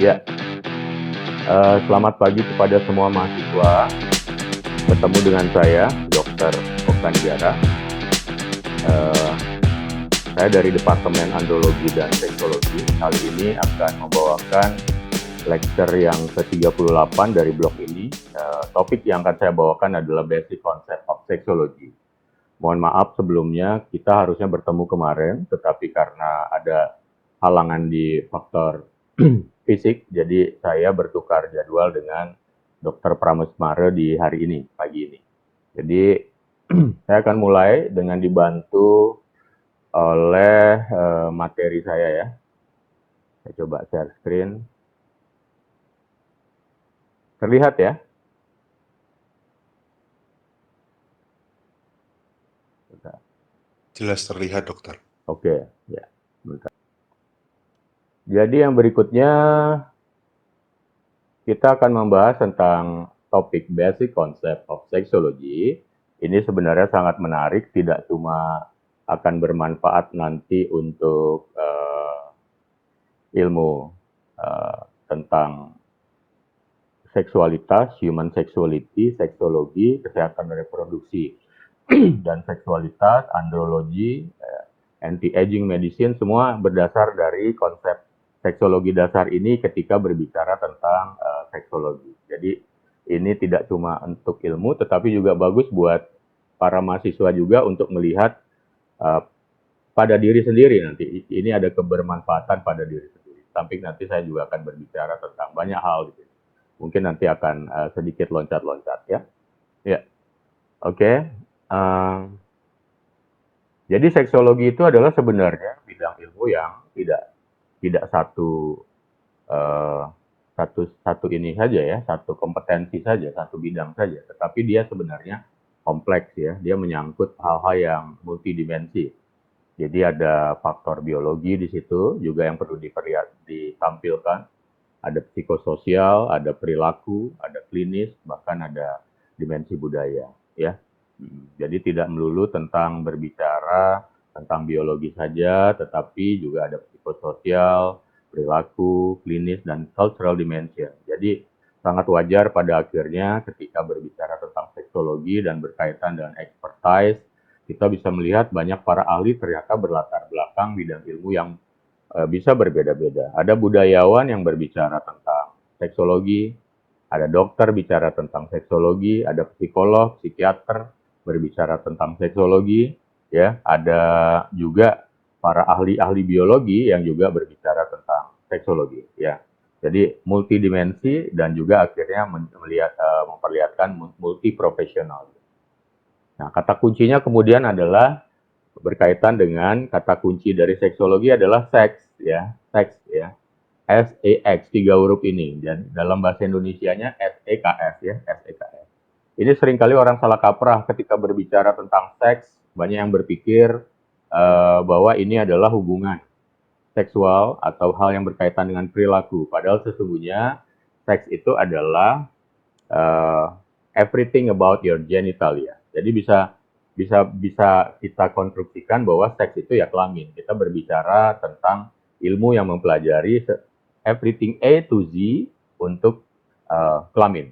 Ya, selamat pagi kepada semua mahasiswa. Bertemu dengan saya, Dr. Okan Jara. Saya dari Departemen Andrologi dan Seksologi. Kali ini akan membawakan lecture yang ke-38 dari blog ini. Topik yang akan saya bawakan adalah Basic Concept of Sexology. Mohon maaf sebelumnya, kita harusnya bertemu kemarin, tetapi karena ada halangan di faktor fisik, jadi saya bertukar jadwal dengan Dr. Prameswara di hari ini, pagi ini. Jadi saya akan mulai dengan dibantu oleh materi saya ya. Saya coba share screen. Terlihat ya? Jelas terlihat, dokter. Oke, ya. Bentar. Jadi yang berikutnya kita akan membahas tentang topik Basic Concept of Sexology. Ini sebenarnya sangat menarik, tidak cuma akan bermanfaat nanti untuk ilmu tentang seksualitas, human sexuality, seksologi, kesehatan reproduksi, dan seksualitas, andrologi, anti-aging medicine, semua berdasar dari konsep seksologi dasar ini ketika berbicara tentang seksologi. Jadi ini tidak cuma untuk ilmu, tetapi juga bagus buat para mahasiswa juga untuk melihat pada diri sendiri nanti. Ini ada kebermanfaatan pada diri sendiri. Samping nanti saya juga akan berbicara tentang banyak hal gitu. Mungkin nanti akan sedikit loncat-loncat ya. Ya, oke. Jadi seksologi itu adalah sebenarnya bidang ilmu yang tidak satu ini saja ya, satu kompetensi saja, satu bidang saja, tetapi dia sebenarnya kompleks ya, dia menyangkut hal-hal yang multidimensi. Jadi ada faktor biologi di situ juga yang perlu ditampilkan, ada psikososial, ada perilaku, ada klinis, bahkan ada dimensi budaya ya. Jadi tidak melulu tentang berbicara tentang biologi saja, tetapi juga ada psikososial, perilaku, klinis, dan cultural dimension. Jadi sangat wajar pada akhirnya ketika berbicara tentang seksologi dan berkaitan dengan expertise, kita bisa melihat banyak para ahli ternyata berlatar belakang bidang ilmu yang bisa berbeda-beda. Ada budayawan yang berbicara tentang seksologi, ada dokter bicara tentang seksologi, ada psikolog, psikiater berbicara tentang seksologi, ya, ada juga para ahli-ahli biologi yang juga berbicara tentang seksologi, ya. Jadi multidimensi dan juga akhirnya memperlihatkan multi profesional. Nah, kata kuncinya kemudian adalah berkaitan dengan kata kunci dari seksologi adalah seks, ya, seks, ya. SEX, 3 huruf ini. Dan dalam bahasa Indonesianya SEKS ya, SEKS. Ini seringkali orang salah kaprah ketika berbicara tentang seks, banyak yang berpikir bahwa ini adalah hubungan seksual atau hal yang berkaitan dengan perilaku. Padahal sesungguhnya seks itu adalah everything about your genitalia. Jadi bisa kita konstruksikan bahwa seks itu ya kelamin. Kita berbicara tentang ilmu yang mempelajari everything A to Z untuk kelamin.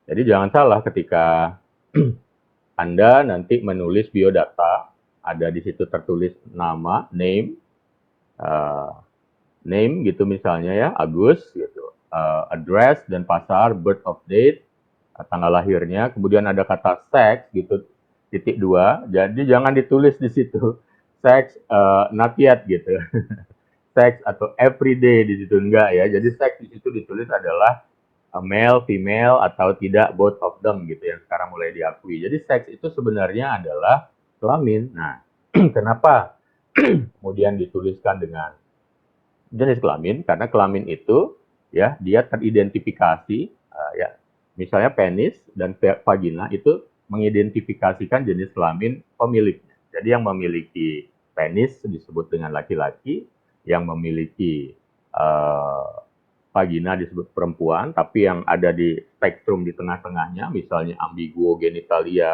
Jadi jangan salah ketika Anda nanti menulis biodata, ada di situ tertulis nama, name gitu misalnya ya, Agus gitu, address dan pasar, birth of date, tanggal lahirnya, kemudian ada kata seks gitu, _2, jadi jangan ditulis di situ seks not yet gitu. Seks atau everyday di situ enggak ya. Jadi seks di situ ditulis adalah male, female atau tidak both of them gitu yang sekarang mulai diakui. Jadi seks itu sebenarnya adalah kelamin. Nah, kenapa kemudian dituliskan dengan jenis kelamin? Karena kelamin itu ya dia teridentifikasi ya. Misalnya penis dan vagina itu mengidentifikasikan jenis kelamin pemiliknya. Jadi yang memiliki penis disebut dengan laki-laki, yang memiliki vagina disebut perempuan, tapi yang ada di spektrum di tengah-tengahnya, misalnya ambiguo genitalia,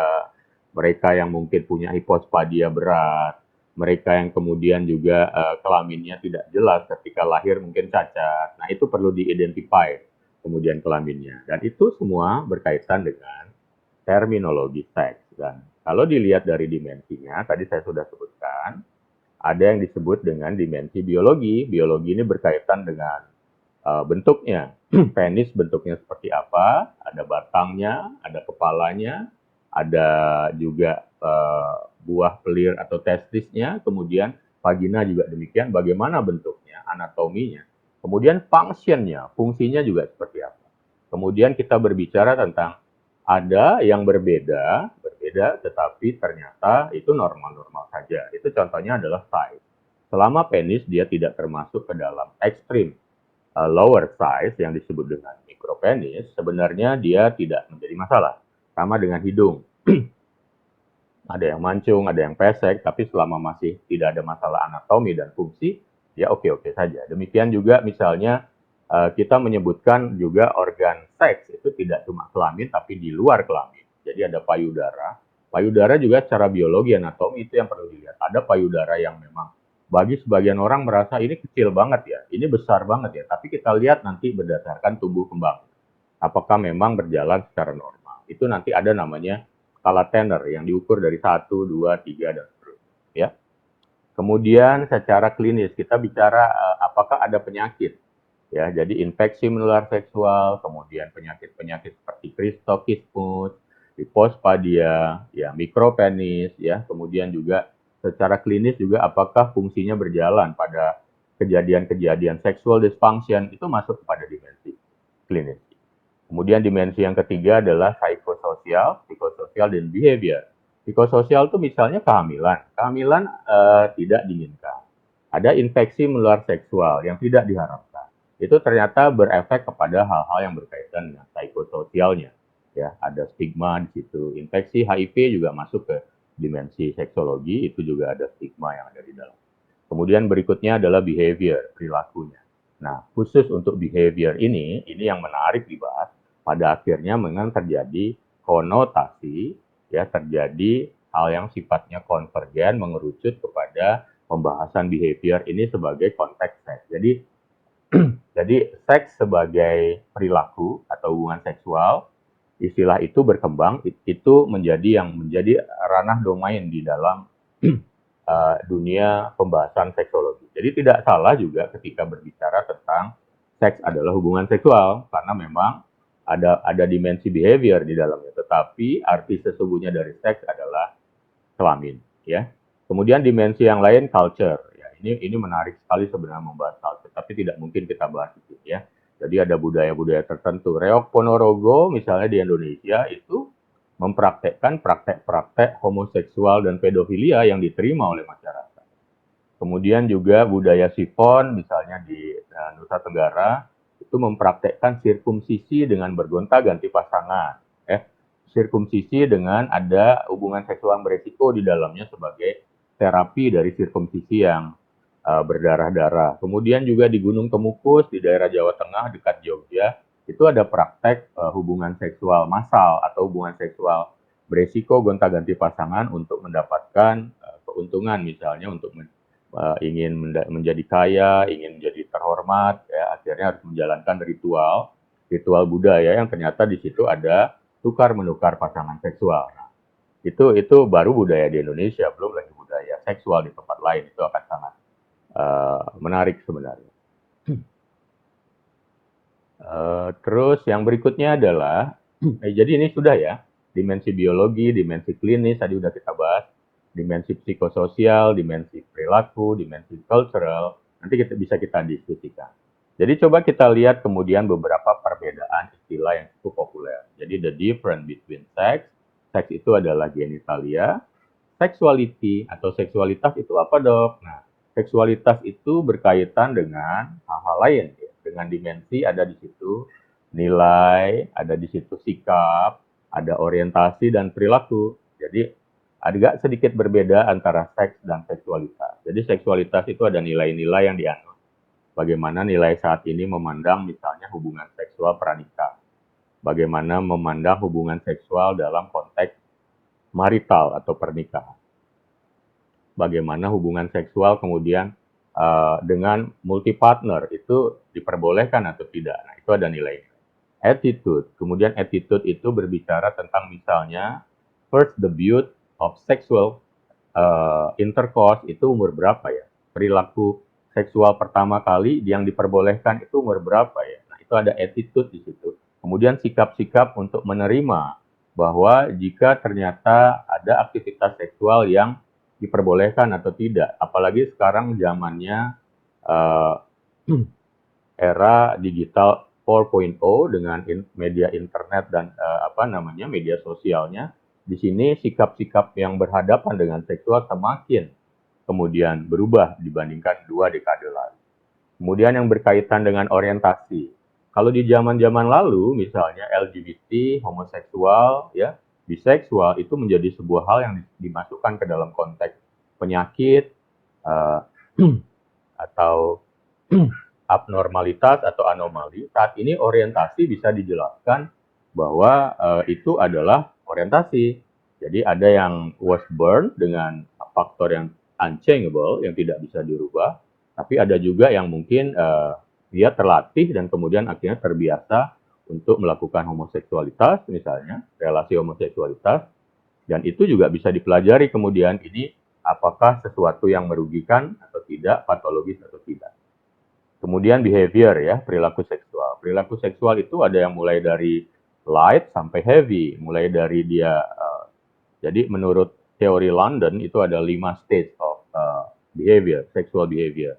mereka yang mungkin punya hipospadia berat, mereka yang kemudian juga kelaminnya tidak jelas ketika lahir mungkin cacat. Nah, itu perlu diidentify kemudian kelaminnya. Dan itu semua berkaitan dengan terminologi seks. Dan kalau dilihat dari dimensinya, tadi saya sudah sebutkan, ada yang disebut dengan dimensi biologi. Biologi ini berkaitan dengan bentuknya. Penis bentuknya seperti apa, ada batangnya, ada kepalanya, ada juga buah pelir atau testisnya, kemudian vagina juga demikian, bagaimana bentuknya, anatominya. Kemudian functionnya, fungsinya juga seperti apa. Kemudian kita berbicara tentang ada yang berbeda, berbeda tetapi ternyata itu normal-normal saja. Itu contohnya adalah size. Selama penis dia tidak termasuk ke dalam ekstrim lower size yang disebut dengan micropenis, sebenarnya dia tidak menjadi masalah. Sama dengan hidung. Ada yang mancung, ada yang pesek, tapi selama masih tidak ada masalah anatomi dan fungsi, ya oke-oke saja. Demikian juga misalnya kita menyebutkan juga organ seks itu tidak cuma kelamin, tapi di luar kelamin. Jadi ada payudara. Payudara juga secara biologi anatomi itu yang perlu dilihat. Ada payudara yang memang bagi sebagian orang merasa ini kecil banget ya, ini besar banget ya. Tapi kita lihat nanti berdasarkan tumbuh kembang. Apakah memang berjalan secara normal. Itu nanti ada namanya skala Tanner yang diukur dari 1, 2, 3, dan seterusnya. Ya. Kemudian secara klinis kita bicara apakah ada penyakit. Ya, jadi infeksi menular seksual, kemudian penyakit-penyakit seperti Christokismus, hipospadia, ya, mikropenis, ya, kemudian juga secara klinis juga apakah fungsinya berjalan pada kejadian-kejadian sexual dysfunction itu masuk kepada dimensi klinis. Kemudian dimensi yang ketiga adalah psikososial dan behavior. Psikososial itu misalnya kehamilan. Kehamilan tidak diinginkan. Ada infeksi menular seksual yang tidak diharapkan. Itu ternyata berefek kepada hal-hal yang berkaitan dengan psikososialnya. Ya, ada stigma di situ. Infeksi HIV juga masuk ke dimensi seksologi, itu juga ada stigma yang ada di dalam. Kemudian berikutnya adalah behavior, perilakunya. Nah, khusus untuk behavior ini yang menarik dibahas, pada akhirnya memang terjadi konotasi, ya, terjadi hal yang sifatnya konvergen mengerucut kepada pembahasan behavior ini sebagai konteks seks. Jadi seks sebagai perilaku atau hubungan seksual, istilah itu berkembang, itu menjadi ranah domain di dalam dunia pembahasan seksologi. Jadi tidak salah juga ketika berbicara tentang seks adalah hubungan seksual, karena memang ada dimensi behavior di dalamnya. Tetapi arti sesungguhnya dari seks adalah kelamin, ya. Kemudian dimensi yang lain culture. Ya, ini menarik sekali sebenarnya membahas culture, tapi tidak mungkin kita bahas itu, ya. Jadi ada budaya-budaya tertentu. Reok Ponorogo misalnya di Indonesia itu mempraktekkan praktek-praktek homoseksual dan pedofilia yang diterima oleh masyarakat. Kemudian juga budaya Sifon misalnya di Nusa Tenggara itu mempraktekkan sirkumsisi dengan bergonta-ganti pasangan. Sirkumsisi dengan ada hubungan seksual beresiko di dalamnya sebagai terapi dari sirkumsisi yang berdarah-darah. Kemudian juga di Gunung Kemukus di daerah Jawa Tengah dekat Jogja itu ada praktek hubungan seksual massal atau hubungan seksual beresiko gonta-ganti pasangan untuk mendapatkan keuntungan, misalnya untuk ingin menjadi kaya, ingin menjadi terhormat, ya, akhirnya harus menjalankan ritual budaya yang ternyata di situ ada tukar menukar pasangan seksual. Nah, itu baru budaya di Indonesia, belum lagi budaya seksual di tempat lain, itu akan sangat menarik sebenarnya. Terus yang berikutnya adalah, jadi ini sudah ya, dimensi biologi, dimensi klinis, tadi sudah kita bahas, dimensi psikososial, dimensi perilaku, dimensi cultural, nanti bisa kita diskusikan. Jadi coba kita lihat kemudian beberapa perbedaan istilah yang cukup populer. Jadi the difference between sex, seks itu adalah genitalia, sexuality atau seksualitas itu apa dok? Nah, seksualitas itu berkaitan dengan hal-hal lain, ya. Dengan dimensi ada di situ nilai, ada di situ sikap, ada orientasi dan perilaku. Jadi agak sedikit berbeda antara seks dan seksualitas. Jadi seksualitas itu ada nilai-nilai yang dianut. Bagaimana nilai saat ini memandang misalnya hubungan seksual pranikah. Bagaimana memandang hubungan seksual dalam konteks marital atau pernikahan. bagaimana hubungan seksual kemudian dengan multi partner itu diperbolehkan atau tidak. Nah, itu ada nilai. Attitude. Kemudian attitude itu berbicara tentang misalnya first debut of sexual intercourse itu umur berapa ya? Perilaku seksual pertama kali yang diperbolehkan itu umur berapa ya? Nah, itu ada attitude di situ. Kemudian sikap-sikap untuk menerima bahwa jika ternyata ada aktivitas seksual yang diperbolehkan atau tidak. Apalagi sekarang zamannya uh, era digital 4.0 dengan media internet dan media sosialnya. Di sini sikap-sikap yang berhadapan dengan seksual semakin kemudian berubah dibandingkan 2 dekade lalu. Kemudian yang berkaitan dengan orientasi. Kalau di zaman-zaman lalu, misalnya LGBT, homoseksual, ya, biseksual itu menjadi sebuah hal yang dimasukkan ke dalam konteks penyakit uh, atau abnormalitas atau anomali. Saat ini orientasi bisa dijelaskan bahwa itu adalah orientasi. Jadi ada yang was born dengan faktor yang unchangeable, yang tidak bisa dirubah, tapi ada juga yang mungkin dia terlatih dan kemudian akhirnya terbiasa untuk melakukan homoseksualitas, misalnya relasi homoseksualitas, dan itu juga bisa dipelajari kemudian ini apakah sesuatu yang merugikan atau tidak, patologis atau tidak. Kemudian behavior ya, perilaku seksual. Perilaku seksual itu ada yang mulai dari light sampai heavy, mulai dari dia jadi menurut teori London itu ada 5 stage of behavior, sexual behavior.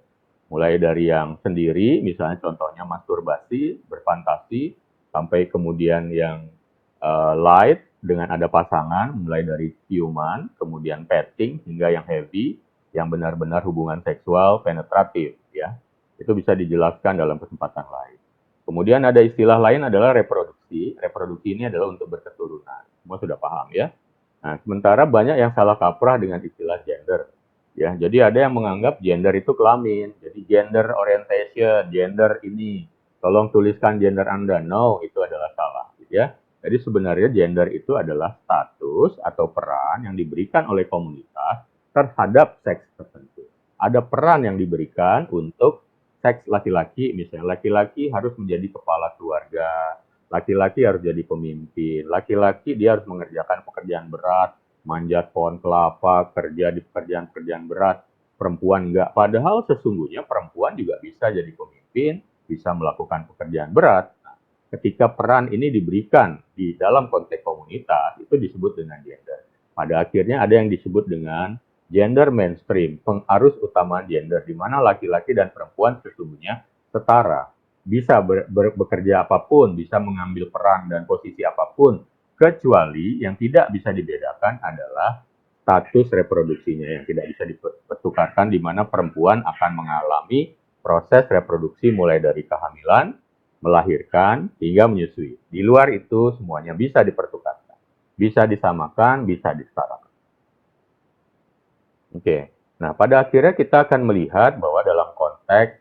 Mulai dari yang sendiri, misalnya contohnya masturbasi, berfantasi, sampai kemudian yang light dengan ada pasangan, mulai dari ciuman, kemudian petting, hingga yang heavy, yang benar-benar hubungan seksual penetratif ya. Itu bisa dijelaskan dalam kesempatan lain. Kemudian ada istilah lain adalah reproduksi. Reproduksi ini adalah untuk berketurunan. Semua sudah paham ya. Nah, sementara banyak yang salah kaprah dengan istilah gender. Ya, jadi ada yang menganggap gender itu kelamin. Jadi gender orientation, gender ini. Tolong tuliskan gender Anda. No, itu adalah salah. Ya. Jadi sebenarnya gender itu adalah status atau peran yang diberikan oleh komunitas terhadap seks tertentu. Ada peran yang diberikan untuk seks laki-laki, misalnya laki-laki harus menjadi kepala keluarga, laki-laki harus jadi pemimpin, laki-laki dia harus mengerjakan pekerjaan berat, manjat pohon kelapa, kerja di pekerjaan-pekerjaan berat, perempuan enggak. Padahal sesungguhnya perempuan juga bisa jadi pemimpin, bisa melakukan pekerjaan berat. Nah, ketika peran ini diberikan di dalam konteks komunitas, itu disebut dengan gender. Pada akhirnya ada yang disebut dengan gender mainstream, pengarus utama gender, di mana laki-laki dan perempuan sesungguhnya setara, bisa bekerja apapun, bisa mengambil peran dan posisi apapun, kecuali yang tidak bisa dibedakan adalah status reproduksinya yang tidak bisa dipertukarkan, di mana perempuan akan mengalami proses reproduksi mulai dari kehamilan, melahirkan, hingga menyusui. Di luar itu semuanya bisa dipertukarkan, bisa disamakan, bisa disetarakan. Oke. Nah, pada akhirnya kita akan melihat bahwa dalam konteks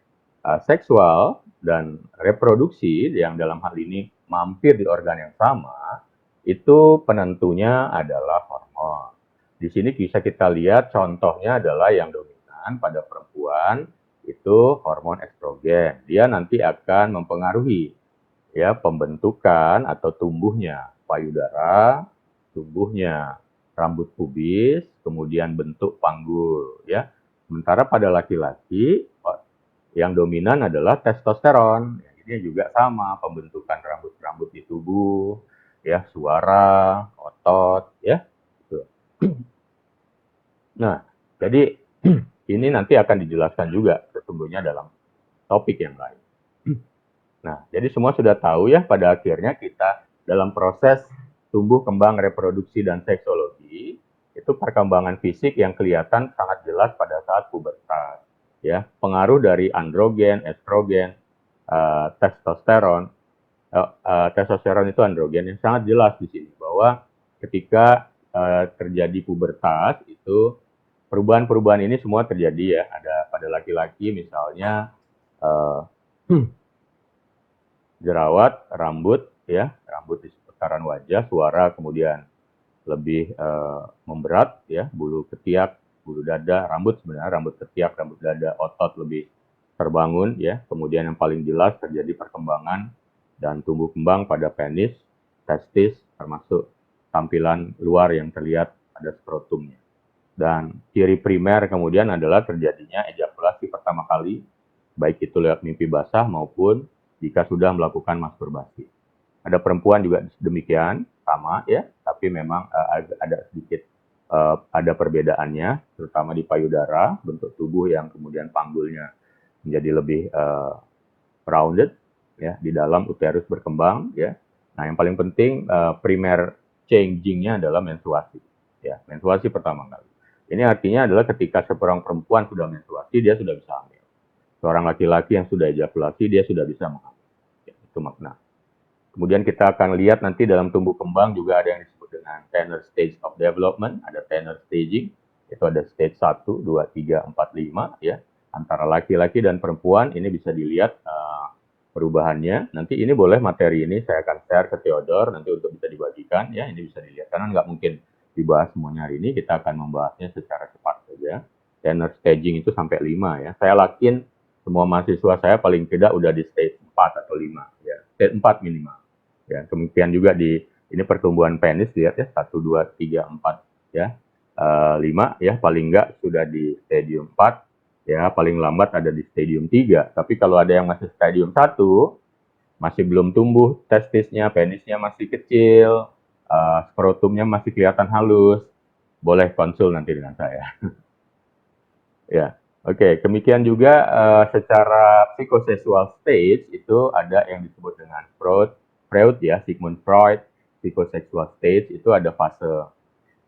seksual dan reproduksi yang dalam hal ini mampir di organ yang sama, itu penentunya adalah hormon. Di sini bisa kita lihat contohnya adalah yang dominan pada perempuan itu hormon estrogen. Dia nanti akan mempengaruhi ya pembentukan atau tumbuhnya payudara, tumbuhnya rambut pubis, kemudian bentuk panggul ya. Sementara pada laki-laki yang dominan adalah testosteron. Ini juga sama pembentukan rambut-rambut di tubuh, ya suara, otot, ya. Nah, jadi ini nanti akan dijelaskan juga sesungguhnya dalam topik yang lain. Nah, jadi semua sudah tahu ya pada akhirnya kita dalam proses tumbuh kembang reproduksi dan seksologi itu perkembangan fisik yang kelihatan sangat jelas pada saat pubertas ya, pengaruh dari androgen, estrogen, testosteron. Testosteron itu androgen yang sangat jelas di sini bahwa ketika terjadi pubertas itu perubahan-perubahan ini semua terjadi ya, ada pada laki-laki misalnya jerawat, rambut ya, rambut di seputaran wajah, suara kemudian lebih memberat ya, bulu ketiak, bulu dada, rambut sebenarnya, rambut ketiak, rambut dada, otot lebih terbangun ya. Kemudian yang paling jelas terjadi perkembangan dan tumbuh kembang pada penis, testis, termasuk tampilan luar yang terlihat ada skrotumnya. Dan ciri primer kemudian adalah terjadinya ejakulasi pertama kali, baik itu lewat mimpi basah maupun jika sudah melakukan masturbasi. Ada perempuan juga demikian, sama ya, tapi memang ada sedikit ada perbedaannya, terutama di payudara, bentuk tubuh yang kemudian panggulnya menjadi lebih rounded, ya, di dalam uterus berkembang, ya. Nah, yang paling penting primer changing-nya adalah menstruasi, ya, menstruasi pertama kali. Ini artinya adalah ketika seorang perempuan sudah menstruasi, dia sudah bisa hamil. Seorang laki-laki yang sudah ejakulasi, dia sudah bisa menghamil. Ya, itu makna. Kemudian kita akan lihat nanti dalam tumbuh kembang juga ada yang disebut dengan tenor stage of development, ada tenor staging, itu ada stage 1, 2, 3, 4, 5, ya. Antara laki-laki dan perempuan ini bisa dilihat perubahannya. Nanti ini boleh materi ini saya akan share ke Theodore nanti untuk bisa dibagikan, ya. Ini bisa dilihat karena nggak mungkin dibahas semuanya hari ini, kita akan membahasnya secara cepat saja. Tenor staging itu sampai 5 ya. Saya yakin semua mahasiswa saya paling tidak udah di stage 4 atau 5 ya. Stage 4 minimal. Ya, kemudian juga di ini pertumbuhan penis lihat ya 1 2 3 4 ya. 5 ya paling enggak sudah di stadium 4 ya, paling lambat ada di stadium 3. Tapi kalau ada yang masih stadium 1 masih belum tumbuh testisnya, penisnya masih kecil, skrotumnya masih kelihatan halus, boleh konsul nanti dengan saya. Ya, oke. Demikian juga secara psikoseksual stage itu ada yang disebut dengan Freud ya, Sigmund Freud, psikoseksual stage itu ada fase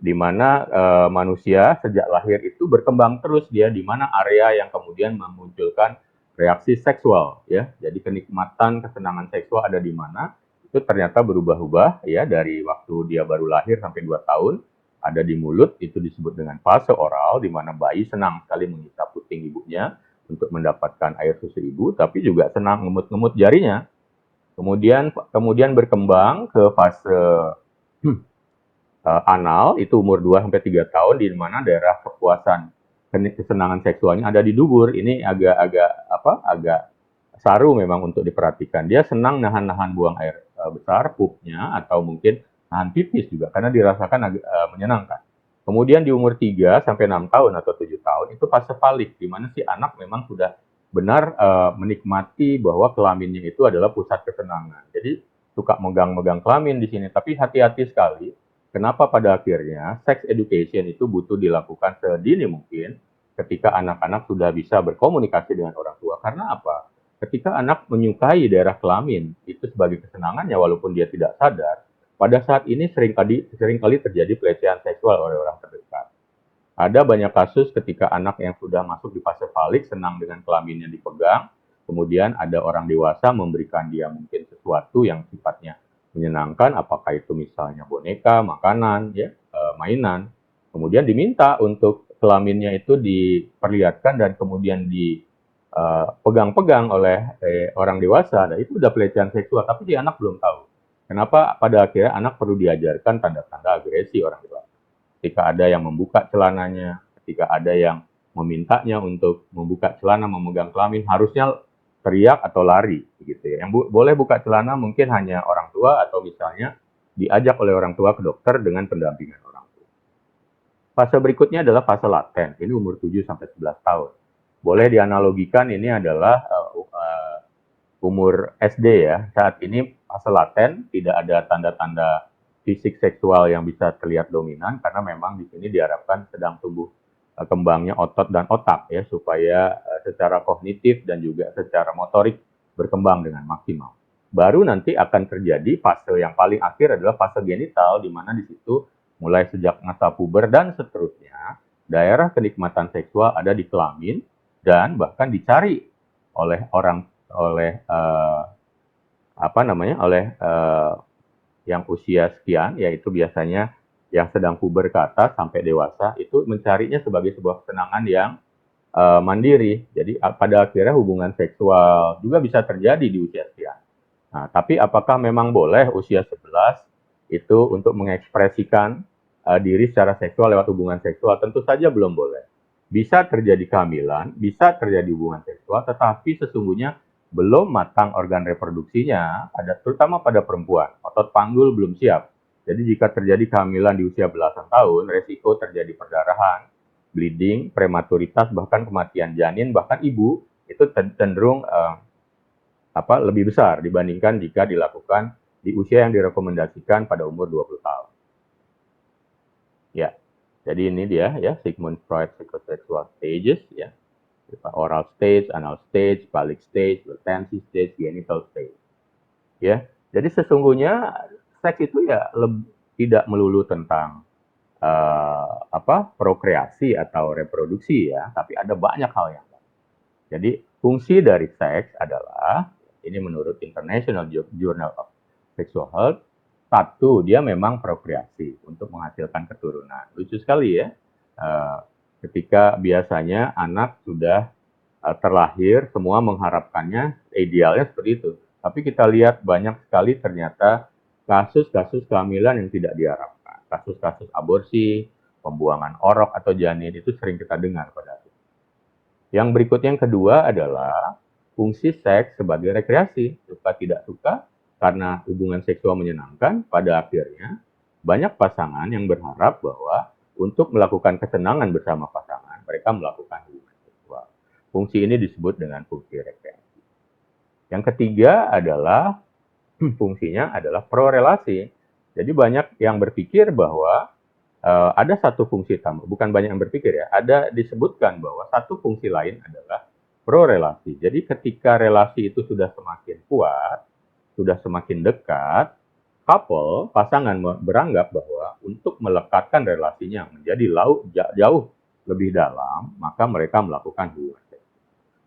di mana manusia sejak lahir itu berkembang terus dia, di mana area yang kemudian memunculkan reaksi seksual ya. Jadi kenikmatan, kesenangan seksual ada di mana itu ternyata berubah-ubah ya dari waktu dia baru lahir sampai 2 tahun. Ada di mulut, itu disebut dengan fase oral, di mana bayi senang sekali menghisap puting ibunya untuk mendapatkan air susu ibu, tapi juga senang ngemut-ngemut jarinya. Kemudian berkembang ke fase anal, itu umur 2-3 tahun, di mana daerah kepuasan kesenangan seksualnya ada di dubur. Ini agak saru memang untuk diperhatikan. Dia senang nahan-nahan buang air besar, pupnya, atau mungkin nahan pipis juga, karena dirasakan agak menyenangkan. Kemudian di umur 3 sampai 6 tahun atau 7 tahun, itu fase falik, di mana si anak memang sudah benar menikmati bahwa kelaminnya itu adalah pusat kesenangan. Jadi suka megang-megang kelamin di sini, tapi hati-hati sekali. Kenapa pada akhirnya sex education itu butuh dilakukan sedini mungkin ketika anak-anak sudah bisa berkomunikasi dengan orang tua. Karena apa? Ketika anak menyukai daerah kelamin itu sebagai kesenangannya walaupun dia tidak sadar, pada saat ini seringkali terjadi pelecehan seksual oleh orang terdekat. Ada banyak kasus ketika anak yang sudah masuk di fase falik senang dengan kelaminnya dipegang, kemudian ada orang dewasa memberikan dia mungkin sesuatu yang sifatnya menyenangkan, apakah itu misalnya boneka, makanan, ya, mainan. Kemudian diminta untuk kelaminnya itu diperlihatkan dan kemudian dipegang-pegang oleh orang dewasa. Nah, itu udah pelecehan seksual, tapi si anak belum tahu. Kenapa pada akhirnya anak perlu diajarkan tanda-tanda agresi orang dewasa. Ketika ada yang membuka celananya, ketika ada yang memintanya untuk membuka celana, memegang kelamin, harusnya teriak atau lari gitu ya. Yang boleh buka celana mungkin hanya orang tua atau misalnya diajak oleh orang tua ke dokter dengan pendampingan orang tua. Fase berikutnya adalah fase laten. Ini umur 7 sampai 11 tahun. Boleh dianalogikan ini adalah umur SD ya. Saat ini fase laten, tidak ada tanda-tanda fisik seksual yang bisa terlihat dominan karena memang di sini diharapkan sedang tumbuh kembangnya otot dan otak ya, supaya secara kognitif dan juga secara motorik berkembang dengan maksimal. Baru nanti akan terjadi fase yang paling akhir adalah fase genital, di mana di situ mulai sejak masa puber dan seterusnya daerah kenikmatan seksual ada di kelamin dan bahkan dicari oleh yang usia sekian, yaitu biasanya yang sedang puber ke atas sampai dewasa, itu mencarinya sebagai sebuah kesenangan yang mandiri. Jadi pada akhirnya hubungan seksual juga bisa terjadi di usia sekian. Nah, tapi apakah memang boleh usia 11 itu untuk mengekspresikan diri secara seksual lewat hubungan seksual, tentu saja belum boleh. Bisa terjadi kehamilan, bisa terjadi hubungan seksual, tetapi sesungguhnya belum matang organ reproduksinya, terutama pada perempuan. Otot panggul belum siap. Jadi jika terjadi kehamilan di usia belasan tahun, resiko terjadi perdarahan, bleeding, prematuritas, bahkan kematian janin, bahkan ibu, itu cenderung lebih besar dibandingkan jika dilakukan di usia yang direkomendasikan pada umur 20 tahun. Ya, jadi ini dia ya Sigmund Freud psychosexual stages ya. Oral stage, anal stage, phallic stage, latency stage, genital stage. Ya, jadi sesungguhnya seks itu ya tidak melulu tentang prokreasi atau reproduksi ya, tapi ada banyak hal yang lain. Jadi fungsi dari seks adalah ini menurut International Journal of Sexual Health, satu, dia memang prokreasi untuk menghasilkan keturunan. Lucu sekali ya, ketika biasanya anak sudah terlahir, semua mengharapkannya, idealnya seperti itu. Tapi kita lihat banyak sekali ternyata kasus-kasus kehamilan yang tidak diharapkan. Kasus-kasus aborsi, pembuangan orok atau janin itu sering kita dengar pada itu. Yang berikutnya yang kedua adalah fungsi seks sebagai rekreasi. Suka tidak suka, karena hubungan seksual menyenangkan, pada akhirnya banyak pasangan yang berharap bahwa untuk melakukan kesenangan bersama pasangan, mereka melakukan hubungan seksual. Fungsi ini disebut dengan fungsi rekreasi. Yang ketiga adalah fungsinya adalah prorelasi. Jadi banyak yang berpikir bahwa ada satu fungsi tambah, bukan banyak yang berpikir ya, ada disebutkan bahwa satu fungsi lain adalah prorelasi. Jadi ketika relasi itu sudah semakin kuat, sudah semakin dekat, couple, pasangan beranggap bahwa untuk melekatkan relasinya menjadi jauh lebih dalam, maka mereka melakukan hubungan seks.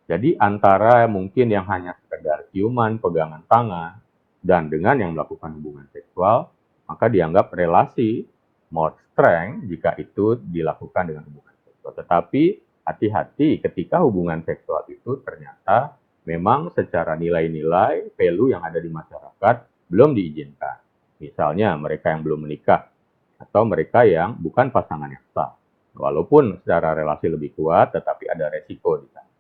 Jadi antara mungkin yang hanya sekedar ciuman, pegangan tangan, dan dengan yang melakukan hubungan seksual, maka dianggap relasi more strength jika itu dilakukan dengan hubungan seksual. Tetapi hati-hati ketika hubungan seksual itu ternyata memang secara nilai-nilai value yang ada di masyarakat belum diizinkan. Misalnya mereka yang belum menikah atau mereka yang bukan pasangan yang sah. Walaupun secara relasi lebih kuat, tetapi ada resiko di sana.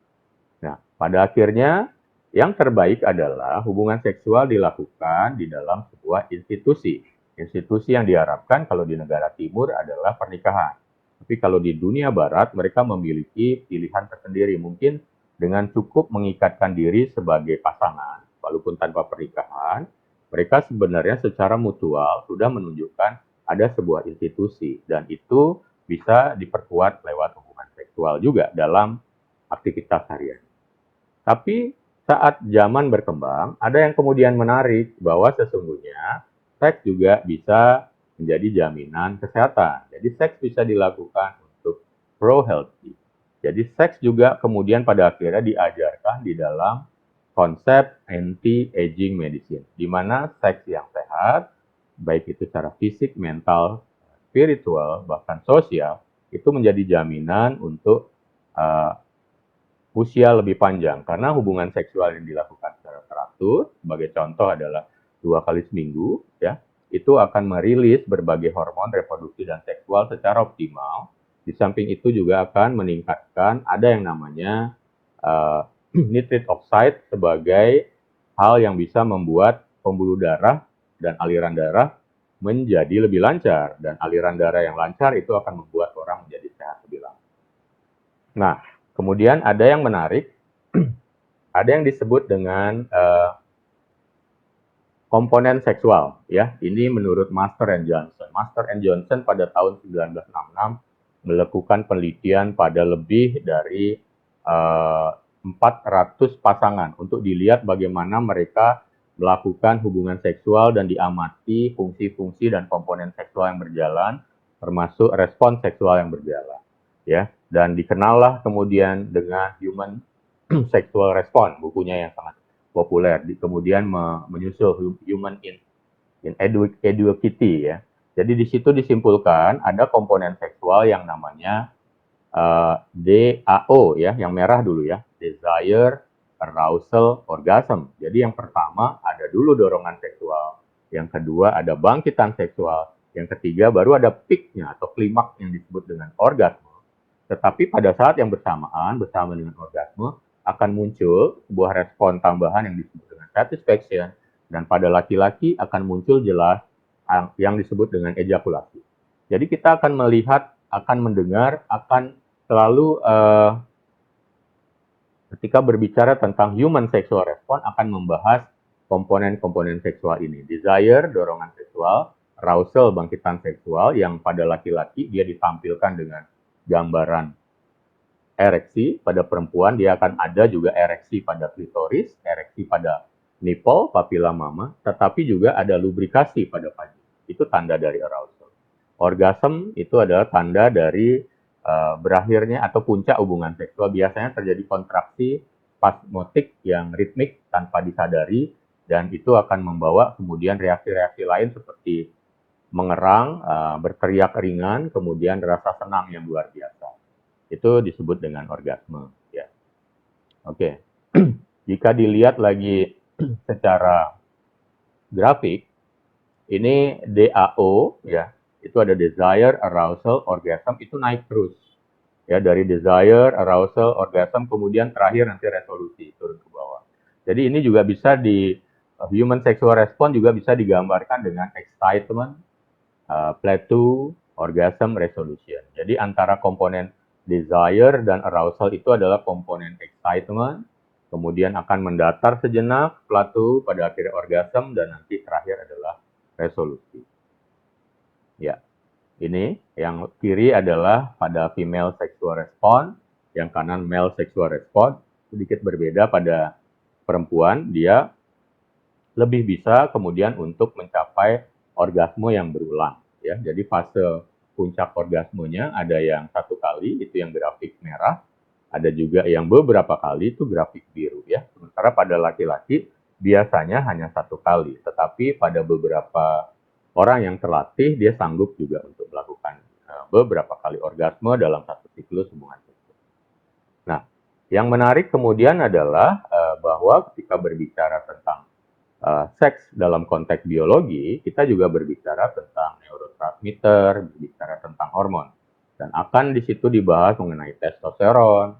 Nah, pada akhirnya yang terbaik adalah hubungan seksual dilakukan di dalam sebuah institusi. Institusi yang diharapkan kalau di negara timur adalah pernikahan. Tapi kalau di dunia barat, mereka memiliki pilihan tersendiri. Mungkin dengan cukup mengikatkan diri sebagai pasangan, walaupun tanpa pernikahan, mereka sebenarnya secara mutual sudah menunjukkan ada sebuah institusi. Dan itu bisa diperkuat lewat hubungan seksual juga dalam aktivitas harian. Tapi saat zaman berkembang, ada yang kemudian menarik bahwa sesungguhnya seks juga bisa menjadi jaminan kesehatan. Jadi seks bisa dilakukan untuk pro-healthy. Jadi seks juga kemudian pada akhirnya diajarkan di dalam konsep anti-aging medicine, di mana seks yang sehat, baik itu secara fisik, mental, spiritual, bahkan sosial, itu menjadi jaminan untuk usia lebih panjang. Karena hubungan seksual yang dilakukan secara teratur, sebagai contoh adalah 2 kali seminggu, ya, itu akan merilis berbagai hormon reproduksi dan seksual secara optimal. Di samping itu juga akan meningkatkan ada yang namanya nitrate oxide sebagai hal yang bisa membuat pembuluh darah dan aliran darah menjadi lebih lancar. Dan aliran darah yang lancar itu akan membuat orang menjadi sehat lebih lama. Nah, kemudian ada yang menarik, ada yang disebut dengan komponen seksual, ya. Ini menurut Master and Johnson. Master and Johnson pada tahun 1966 melakukan penelitian pada lebih dari 400 pasangan untuk dilihat bagaimana mereka melakukan hubungan seksual dan diamati fungsi-fungsi dan komponen seksual yang berjalan, termasuk respon seksual yang berjalan, ya. Dan dikenallah kemudian dengan Human Sexual Response, bukunya yang sangat populer. Kemudian menyusul Human in Educity, ya. Jadi di situ disimpulkan ada komponen seksual yang namanya DAO, ya, yang merah dulu ya, desire, arousal, orgasm. Jadi yang pertama ada dulu dorongan seksual, yang kedua ada bangkitan seksual, Yang ketiga, baru ada peak-nya atau klimaks yang disebut dengan orgasme. Tetapi pada saat yang bersamaan, bersama dengan orgasme, akan muncul sebuah respon tambahan yang disebut dengan satisfaction, dan pada laki-laki akan muncul jelas yang disebut dengan ejakulasi. Jadi kita akan melihat, akan mendengar, akan selalu ketika berbicara tentang human sexual response akan membahas komponen-komponen seksual ini. Desire, dorongan seksual, arousal, bangkitan seksual, yang pada laki-laki dia ditampilkan dengan gambaran ereksi, pada perempuan dia akan ada juga ereksi pada klitoris, ereksi pada nipple, papila mama, tetapi juga ada lubrikasi pada pagi. Itu tanda dari arousal. Orgasm itu adalah tanda dari berakhirnya atau puncak hubungan seksual. Biasanya terjadi kontraksi spasmotik yang ritmik tanpa disadari, dan itu akan membawa kemudian reaksi-reaksi lain seperti mengerang, berteriak ringan, kemudian rasa senang yang luar biasa. Itu disebut dengan orgasme. Ya. Oke. Jika dilihat lagi secara grafik, ini DAO, ya, itu ada desire, arousal, orgasm, itu naik terus. Ya, dari desire, arousal, orgasm, kemudian terakhir nanti resolusi, turun ke bawah. Jadi ini juga bisa human sexual response juga bisa digambarkan dengan excitement, plateau, orgasm, resolution. Jadi antara komponen desire dan arousal itu adalah komponen excitement, kemudian akan mendatar sejenak, plateau, pada akhirnya orgasm, dan nanti terakhir adalah resolusi. Ya, ini yang kiri adalah pada female sexual response, yang kanan male sexual response. Sedikit berbeda pada perempuan, dia lebih bisa kemudian untuk mencapai orgasme yang berulang. Ya, jadi fase puncak orgasmenya ada yang 1 kali, itu yang grafik merah, ada juga yang beberapa kali, itu grafik biru. Ya, sementara pada laki-laki biasanya hanya 1 kali, tetapi pada beberapa orang yang terlatih dia sanggup juga untuk melakukan beberapa kali orgasme dalam satu siklus hubungan seksual. Nah, yang menarik kemudian adalah bahwa ketika berbicara tentang seks dalam konteks biologi, kita juga berbicara tentang neurotransmitter, berbicara tentang hormon, dan akan di situ dibahas mengenai testosteron,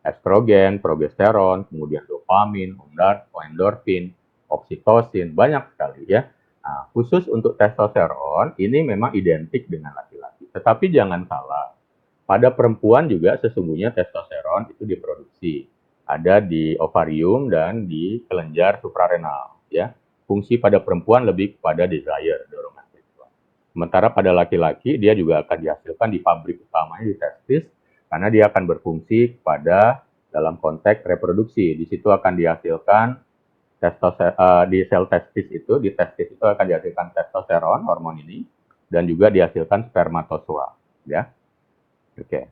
estrogen, progesteron, kemudian dopamin, endorfin, oksitosin, banyak sekali ya. Nah, khusus untuk testosteron, ini memang identik dengan laki-laki. Tetapi jangan salah, pada perempuan juga sesungguhnya testosteron itu diproduksi. Ada di ovarium dan di kelenjar suprarenal. Ya. Fungsi pada perempuan lebih kepada desire, dorongan seksual. Sementara pada laki-laki, dia juga akan dihasilkan di pabrik utamanya di testis, karena dia akan berfungsi pada dalam konteks reproduksi. Di situ akan dihasilkan di sel testis itu, di testis itu akan dihasilkan testosteron, hormon ini, dan juga dihasilkan spermatozoa, ya. Oke.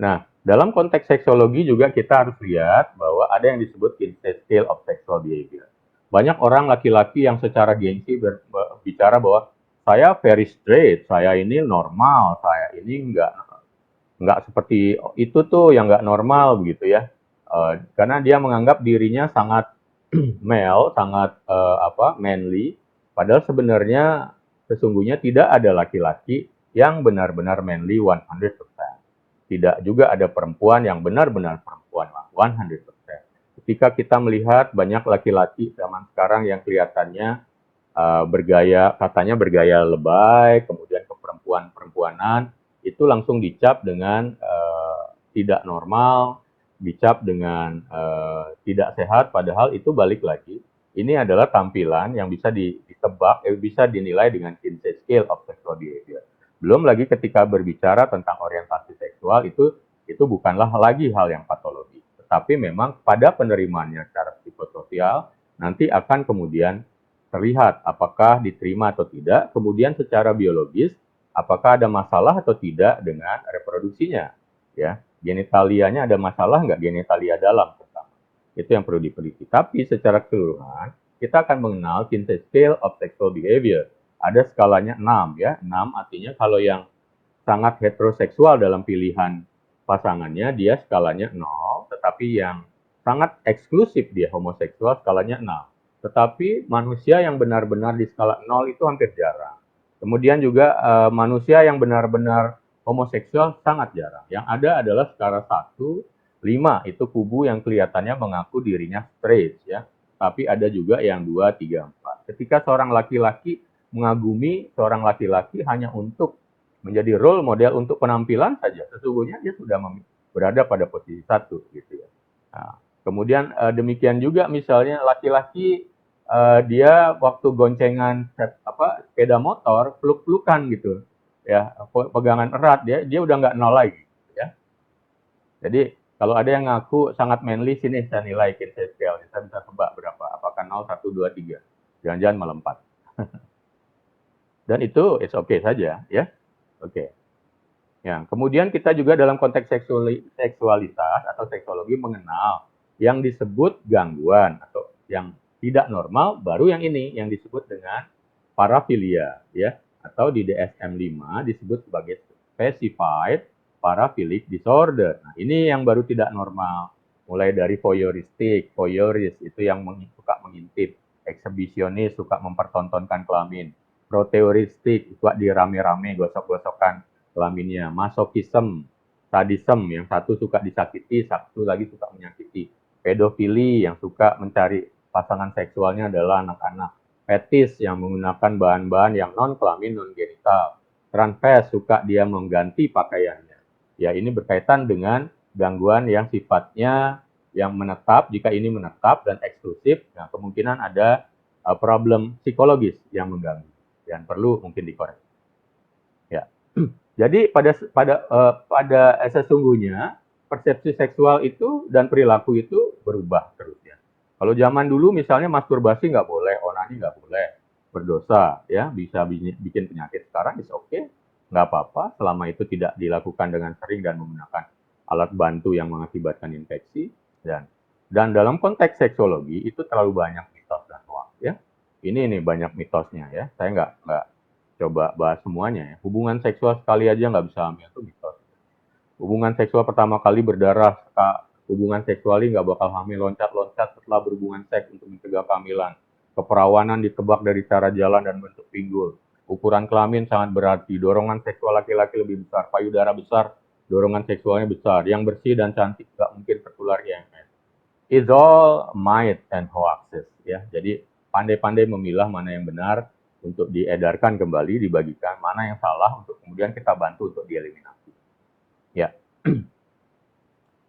Nah, dalam konteks seksologi juga kita harus lihat bahwa ada yang disebut kinsey scale of sexual behavior. Banyak orang laki-laki yang secara gengsi berbicara bahwa saya very straight, saya ini normal, saya ini nggak seperti itu tuh yang nggak normal begitu ya. Karena dia menganggap dirinya sangat male, sangat manly, padahal sebenarnya sesungguhnya tidak ada laki-laki yang benar-benar manly 100%. Tidak juga ada perempuan yang benar-benar perempuan 100%. Ketika kita melihat banyak laki-laki zaman sekarang yang kelihatannya bergaya, katanya bergaya lebay, kemudian ke perempuan-perempuanan, itu langsung dicap dengan tidak normal, dicap dengan tidak sehat, padahal itu balik lagi. Ini adalah tampilan yang bisa ditebak, bisa dinilai dengan Kinsey Scale of Sexual Behavior. Belum lagi ketika berbicara tentang orientasi seksual, itu bukanlah lagi hal yang patologis. Tetapi memang pada penerimaannya secara psikososial, nanti akan kemudian terlihat apakah diterima atau tidak, kemudian secara biologis, apakah ada masalah atau tidak dengan reproduksinya. Ya, genitalianya ada masalah nggak, genitalia dalam terutama. Itu yang perlu diteliti. Tapi secara keseluruhan, kita akan mengenal Kinsey Scale of Sexual Behavior. Ada skalanya 6 ya. 6 artinya kalau yang sangat heteroseksual dalam pilihan pasangannya, dia skalanya 0, tetapi yang sangat eksklusif dia homoseksual skalanya 6. Tetapi manusia yang benar-benar di skala 0 itu hampir jarang. Kemudian juga manusia yang benar-benar homoseksual sangat jarang. Yang ada adalah setara 1, 5 itu kubu yang kelihatannya mengaku dirinya straight ya. Tapi ada juga yang 2, 3, 4. Ketika seorang laki-laki mengagumi seorang laki-laki hanya untuk menjadi role model untuk penampilan saja, sesungguhnya dia sudah berada pada posisi 1 gitu ya. Nah, kemudian demikian juga misalnya laki-laki dia waktu goncengan sepeda motor peluk-pelukan gitu ya, pegangan erat, dia udah nggak nol lagi ya. Jadi kalau ada yang ngaku sangat manly, sini saya nilai kinsey scale, saya bisa tebak berapa, apakah 0, 1, 2, 3, jangan-jangan malah 4. Dan itu it's okay saja ya. Oke. Ya, kemudian kita juga dalam konteks seksualitas atau seksologi mengenal yang disebut gangguan atau yang tidak normal, baru yang ini yang disebut dengan parafilia ya, atau di DSM-5 disebut sebagai specified paraphilic disorder. Nah, ini yang baru tidak normal. Mulai dari voyeuris itu yang suka mengintip, eksibisionis suka mempertontonkan kelamin, proteuristik suka dirame-rame gosok-gosokkan kelaminnya, masokisme, sadisme yang satu suka disakiti, satu lagi suka menyakiti, pedofili yang suka mencari pasangan seksualnya adalah anak-anak, fetis yang menggunakan bahan-bahan yang non kelamin, non genital, transvest suka dia mengganti pakaiannya. Ya, ini berkaitan dengan gangguan yang sifatnya yang menetap. Jika ini menetap dan eksklusif, nah kemungkinan ada problem psikologis yang mengganggu dan perlu mungkin dikoreksi. Ya. Jadi pada sesungguhnya persepsi seksual itu dan perilaku itu berubah terus ya. Kalau zaman dulu misalnya masturbasi nggak boleh, onani nggak boleh, berdosa ya, bisa bikin penyakit. Sekarang is okay, nggak apa-apa selama itu tidak dilakukan dengan sering dan menggunakan alat bantu yang mengakibatkan infeksi. Dan dalam konteks seksologi itu terlalu banyak mitos dan hoax ya. Ini banyak mitosnya ya. Saya nggak coba bahas semuanya ya. Hubungan seksual sekali aja nggak bisa hamil itu mitos. Hubungan seksual pertama kali berdarah, hubungan seksual nggak bakal hamil, loncat-loncat setelah berhubungan seks untuk mencegah kehamilan. Keperawanan ditebak dari cara jalan dan bentuk pinggul. Ukuran kelamin sangat berarti, dorongan seksual laki-laki lebih besar, payudara besar, dorongan seksualnya besar. Yang bersih dan cantik nggak mungkin tertular IMS. It's all myth and hoaxes ya. Jadi pandai-pandai memilah mana yang benar untuk diedarkan kembali, dibagikan, mana yang salah untuk kemudian kita bantu untuk dieliminasi. Ya.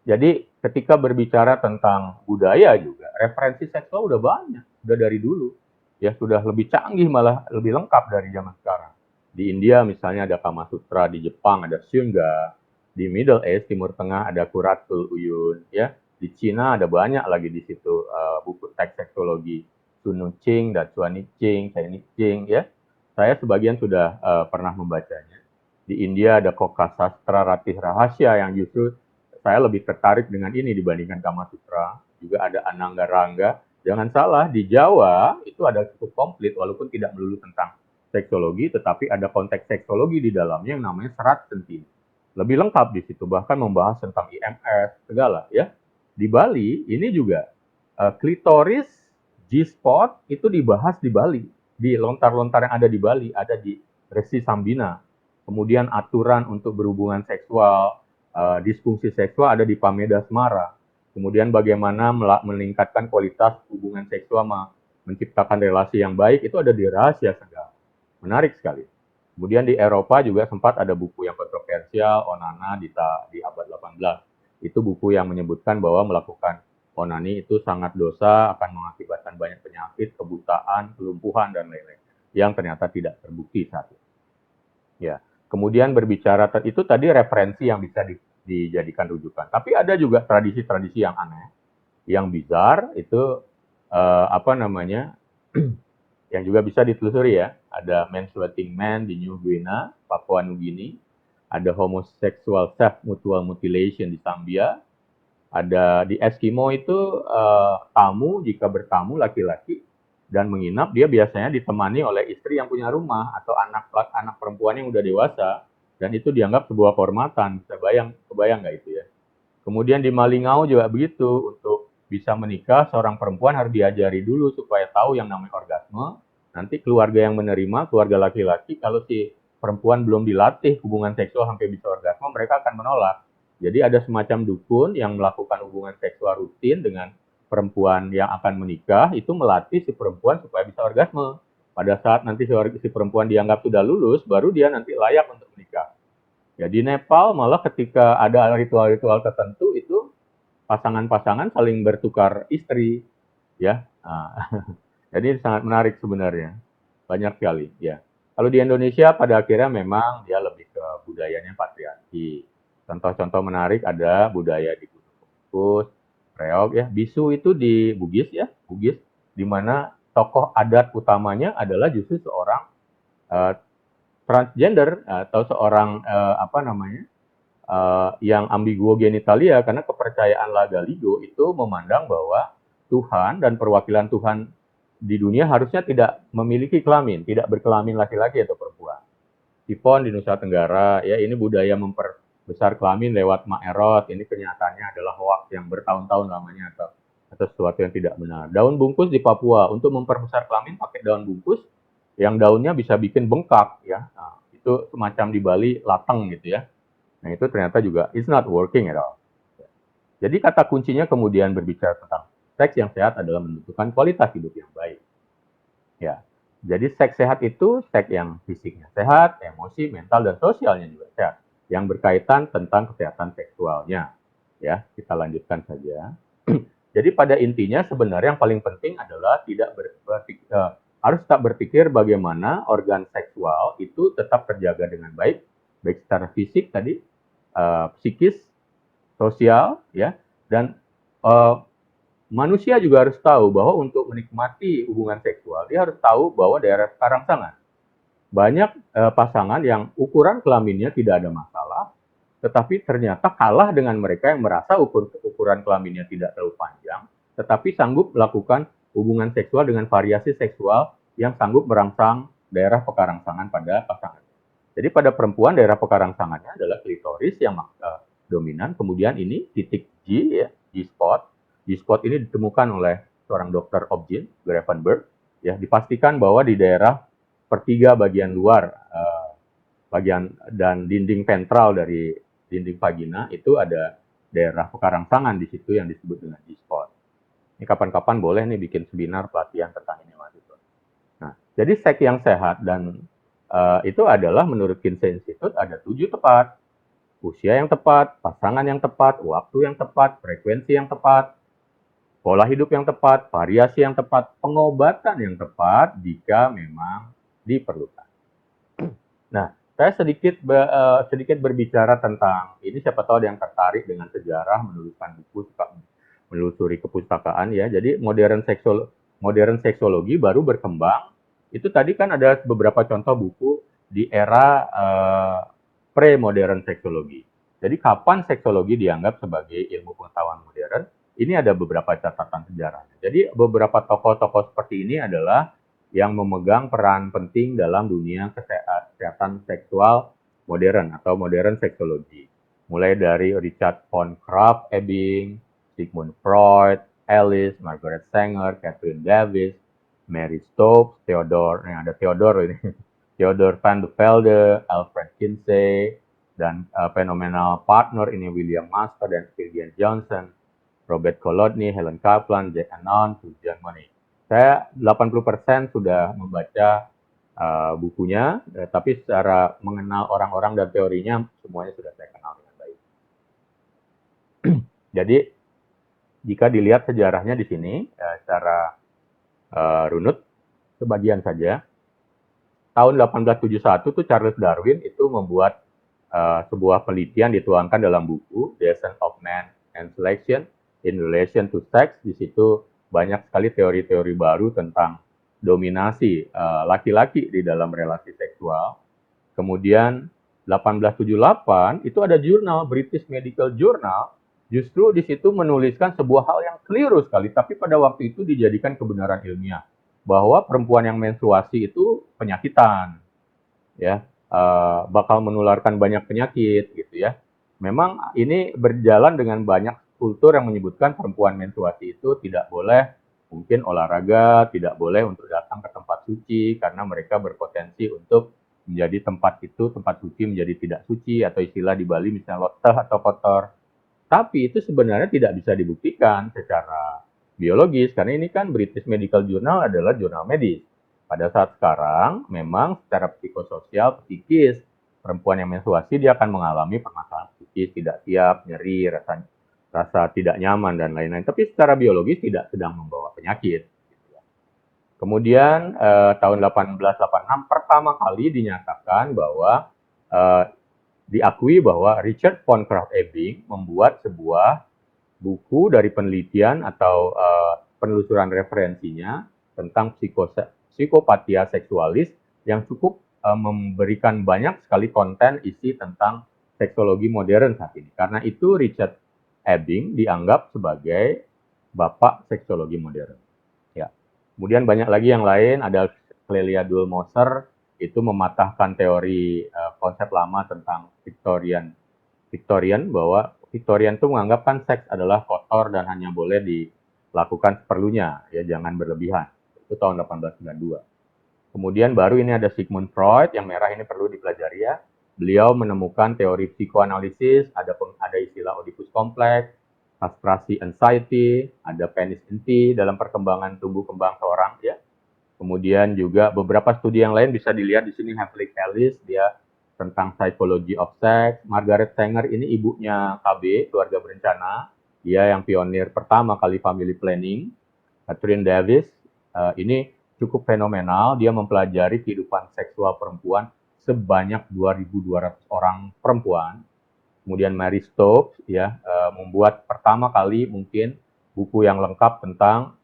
Jadi ketika berbicara tentang budaya juga, referensi seksual udah banyak, udah dari dulu. Ya sudah lebih canggih, malah lebih lengkap dari zaman sekarang. Di India misalnya ada Kama Sutra, di Jepang ada Xunga, di Middle East, Timur Tengah ada Quratul Uyun, ya. Di Cina ada banyak lagi di situ buku teks seksologi, Sunu Ching dan Chuani Ching, Chinese Ching, ya. Saya sebagian sudah pernah membacanya. Di India ada Koka Sastra Ratih Rahasya yang justru saya lebih tertarik dengan ini dibandingkan Kama Sutra. Juga ada Anangga Rangga. Jangan salah, di Jawa itu ada cukup komplit, walaupun tidak melulu tentang seksologi, tetapi ada konteks seksologi di dalamnya yang namanya Serat Sentini. Lebih lengkap di situ, bahkan membahas tentang IMS, segala ya. Di Bali, ini juga klitoris, G-spot, itu dibahas di Bali. Di lontar-lontar yang ada di Bali, ada di Resi Sambina. Kemudian aturan untuk berhubungan seksual, disfungsi seksual ada di Pameda Semara. Kemudian bagaimana meningkatkan kualitas hubungan seksual, menciptakan relasi yang baik, itu ada di Rahasia Segala. Menarik sekali. Kemudian di Eropa juga sempat ada buku yang kontroversial, Onana di abad 18. Itu buku yang menyebutkan bahwa melakukan onani itu sangat dosa, akan mengakibatkan banyak penyakit, kebutaan, kelumpuhan, dan lain-lain. Yang ternyata tidak terbukti saat itu. Ya. Kemudian berbicara, itu tadi referensi yang bisa dijadikan rujukan. Tapi ada juga tradisi-tradisi yang aneh, yang bizar, itu yang juga bisa ditelusuri ya. Ada menstruating man di New Guinea, Papua New Guinea. Ada homosexual self-mutual mutilation di Zambia. Ada di Eskimo itu tamu, jika bertamu laki-laki dan menginap, dia biasanya ditemani oleh istri yang punya rumah atau anak perempuan yang udah dewasa, dan itu dianggap sebuah kehormatan. Kebayang nggak itu ya? Kemudian di Malingau juga begitu, untuk bisa menikah seorang perempuan harus diajari dulu supaya tahu yang namanya orgasme, nanti keluarga yang menerima, keluarga laki-laki, kalau si perempuan belum dilatih hubungan seksual sampai bisa orgasme, mereka akan menolak. Jadi ada semacam dukun yang melakukan hubungan seksual rutin dengan perempuan yang akan menikah, itu melatih si perempuan supaya bisa orgasme. Pada saat nanti si perempuan dianggap sudah lulus, baru dia nanti layak untuk menikah. Ya di Nepal malah ketika ada ritual-ritual tertentu itu pasangan-pasangan saling bertukar istri, ya. Nah, jadi sangat menarik sebenarnya, banyak sekali. Ya, kalau di Indonesia pada akhirnya memang dia lebih ke budayanya patriarki. Contoh-contoh menarik ada budaya di Gunung Bungkus, Reog ya, Bisu itu di Bugis ya, Bugis, di mana tokoh adat utamanya adalah justru seorang uh, transgender atau seorang apa namanya yang ambiguo genitalia karena kepercayaan Lagaligo itu memandang bahwa Tuhan dan perwakilan Tuhan di dunia harusnya tidak memiliki kelamin, tidak berkelamin laki-laki atau perempuan. Sipon di Nusa Tenggara, ya ini budaya memperbesar kelamin lewat Maerot, ini kenyataannya adalah hoax yang bertahun-tahun lamanya atau sesuatu yang tidak benar. Daun bungkus di Papua, untuk memperbesar kelamin pakai daun bungkus, yang daunnya bisa bikin bengkak, ya. Nah, itu semacam di Bali lateng gitu ya. Nah itu ternyata juga it's not working at all. Jadi kata kuncinya kemudian berbicara tentang seks yang sehat adalah menentukan kualitas hidup yang baik. Ya, jadi seks sehat itu seks yang fisiknya sehat, emosi, mental, dan sosialnya juga sehat. Yang berkaitan tentang kesehatan seksualnya. Ya, kita lanjutkan saja. Jadi pada intinya sebenarnya yang paling penting adalah harus tetap berpikir bagaimana organ seksual itu tetap terjaga dengan baik, baik secara fisik tadi, psikis, sosial, ya, dan manusia juga harus tahu bahwa untuk menikmati hubungan seksual, dia harus tahu bahwa daerah kerangsangan. Banyak pasangan yang ukuran kelaminnya tidak ada masalah, tetapi ternyata kalah dengan mereka yang merasa ukuran kelaminnya tidak terlalu panjang, tetapi sanggup melakukan hubungan seksual dengan variasi seksual yang sanggup merangsang daerah pekarangsangan pada pasangan. Jadi pada perempuan daerah pekarangsangannya adalah klitoris yang dominan, kemudian ini titik G, ya, G-spot. G-spot ini ditemukan oleh seorang dokter Obgyn, Gravenberg, ya, dipastikan bahwa di daerah pertiga bagian luar, bagian dan dinding ventral dari dinding vagina itu ada daerah pekarangsangan di situ yang disebut dengan G-spot. Ini kapan-kapan boleh nih bikin seminar pelatihan tentang ini, Mas. Nah, jadi seks yang sehat dan itu adalah menurut Kinsey Institute ada 7 tepat. Usia yang tepat, pasangan yang tepat, waktu yang tepat, frekuensi yang tepat, pola hidup yang tepat, variasi yang tepat, pengobatan yang tepat jika memang diperlukan. Nah, saya sedikit berbicara tentang ini, siapa tahu ada yang tertarik dengan sejarah, menuliskan buku, menelusuri kepustakaan ya. Jadi modern seksologi baru berkembang. Itu tadi kan ada beberapa contoh buku di era pre-modern seksologi. Jadi kapan seksologi dianggap sebagai ilmu pengetahuan modern? Ini ada beberapa catatan sejarahnya. Jadi beberapa tokoh-tokoh seperti ini adalah yang memegang peran penting dalam dunia kesehatan seksual modern atau modern seksologi. Mulai dari Richard von Krafft-Ebing, Sigmund Freud, Alice, Margaret Sanger, Catherine Davis, Mary Stopes, Theodore van de Velde, Alfred Kinsey, dan fenomenal partner ini William Master dan Vivian Johnson, Robert Kolodny, Helen Kaplan, Jack Anon, Susan Money. Saya 80% sudah membaca bukunya, tapi secara mengenal orang-orang dan teorinya semuanya sudah saya kenal dengan baik. Jadi jika dilihat sejarahnya di sini secara runut, sebagian saja. Tahun 1871 tuh Charles Darwin itu membuat sebuah penelitian dituangkan dalam buku The Essence of Man and Selection in Relation to Sex. Di situ banyak sekali teori-teori baru tentang dominasi laki-laki di dalam relasi seksual. Kemudian 1878 itu ada jurnal British Medical Journal, justru di situ menuliskan sebuah hal yang keliru sekali, tapi pada waktu itu dijadikan kebenaran ilmiah bahwa perempuan yang menstruasi itu penyakitan, ya, bakal menularkan banyak penyakit, gitu ya. Memang ini berjalan dengan banyak kultur yang menyebutkan perempuan menstruasi itu tidak boleh mungkin olahraga, tidak boleh untuk datang ke tempat tempat suci karena mereka berpotensi untuk menjadi tempat suci menjadi tidak suci, atau istilah di Bali misalnya loteh atau kotor. Tapi itu sebenarnya tidak bisa dibuktikan secara biologis, karena ini kan British Medical Journal adalah jurnal medis. Pada saat sekarang, memang secara psikososial, psikis, perempuan yang menstruasi dia akan mengalami permasalahan psikis, tidak siap, nyeri, rasa tidak nyaman, dan lain-lain. Tapi secara biologis tidak sedang membawa penyakit. Kemudian tahun 1886 pertama kali dinyatakan bahwa diakui bahwa Richard von Krafft-Ebing membuat sebuah buku dari penelitian atau penelusuran referensinya tentang psikopatia seksualis yang cukup memberikan banyak sekali konten isi tentang seksologi modern saat ini. Karena itu Richard Ebing dianggap sebagai bapak seksologi modern. Ya. Kemudian banyak lagi yang lain, ada Clelia Dulmoser, itu mematahkan teori konsep lama tentang Victorian, bahwa Victorian itu menganggap kan seks adalah kotor dan hanya boleh dilakukan seperlunya, ya jangan berlebihan. Itu tahun 1892. Kemudian baru ini ada Sigmund Freud, yang merah ini perlu dipelajari ya. Beliau menemukan teori psikoanalisis, ada istilah Oedipus Complex, castrati anxiety, ada penis inti dalam perkembangan tumbuh kembang seorang ya. Kemudian juga beberapa studi yang lain bisa dilihat di sini, Havlik Ellis, dia tentang psychology of sex. Margaret Sanger ini ibunya KB, keluarga berencana. Dia yang pionir pertama kali family planning. Catherine Davis, ini cukup fenomenal. Dia mempelajari kehidupan seksual perempuan sebanyak 2.200 orang perempuan. Kemudian Mary Stokes ya membuat pertama kali mungkin buku yang lengkap tentang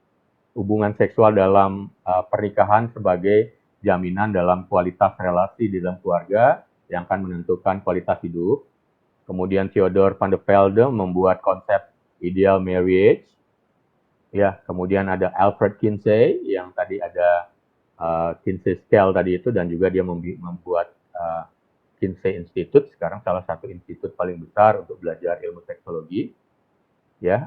hubungan seksual dalam pernikahan sebagai jaminan dalam kualitas relasi di dalam keluarga yang akan menentukan kualitas hidup. Kemudian Theodore van der Velde membuat konsep ideal marriage. Ya, kemudian ada Alfred Kinsey yang tadi ada Kinsey Scale tadi itu, dan juga dia membuat Kinsey Institute, sekarang salah satu institut paling besar untuk belajar ilmu seksologi. Ya,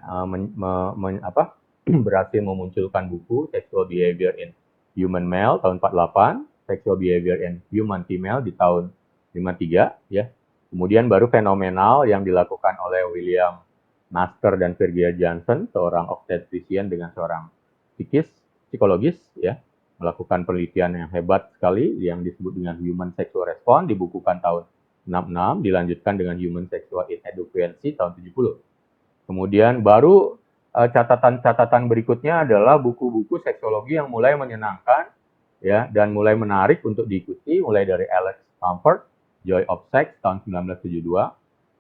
berhasil memunculkan buku Sexual Behavior in Human Male tahun 48, Sexual Behavior in Human Female di tahun 53 ya. Kemudian baru fenomenal yang dilakukan oleh William Master dan Virginia Johnson, seorang obstetrician dengan seorang psikologis ya, melakukan penelitian yang hebat sekali yang disebut dengan Human Sexual Response, dibukukan tahun 66, dilanjutkan dengan Human Sexual Inadequacy tahun 70. Kemudian baru catatan-catatan berikutnya adalah buku-buku seksologi yang mulai menyenangkan ya dan mulai menarik untuk diikuti, mulai dari Alex Comfort, Joy of Sex tahun 1972.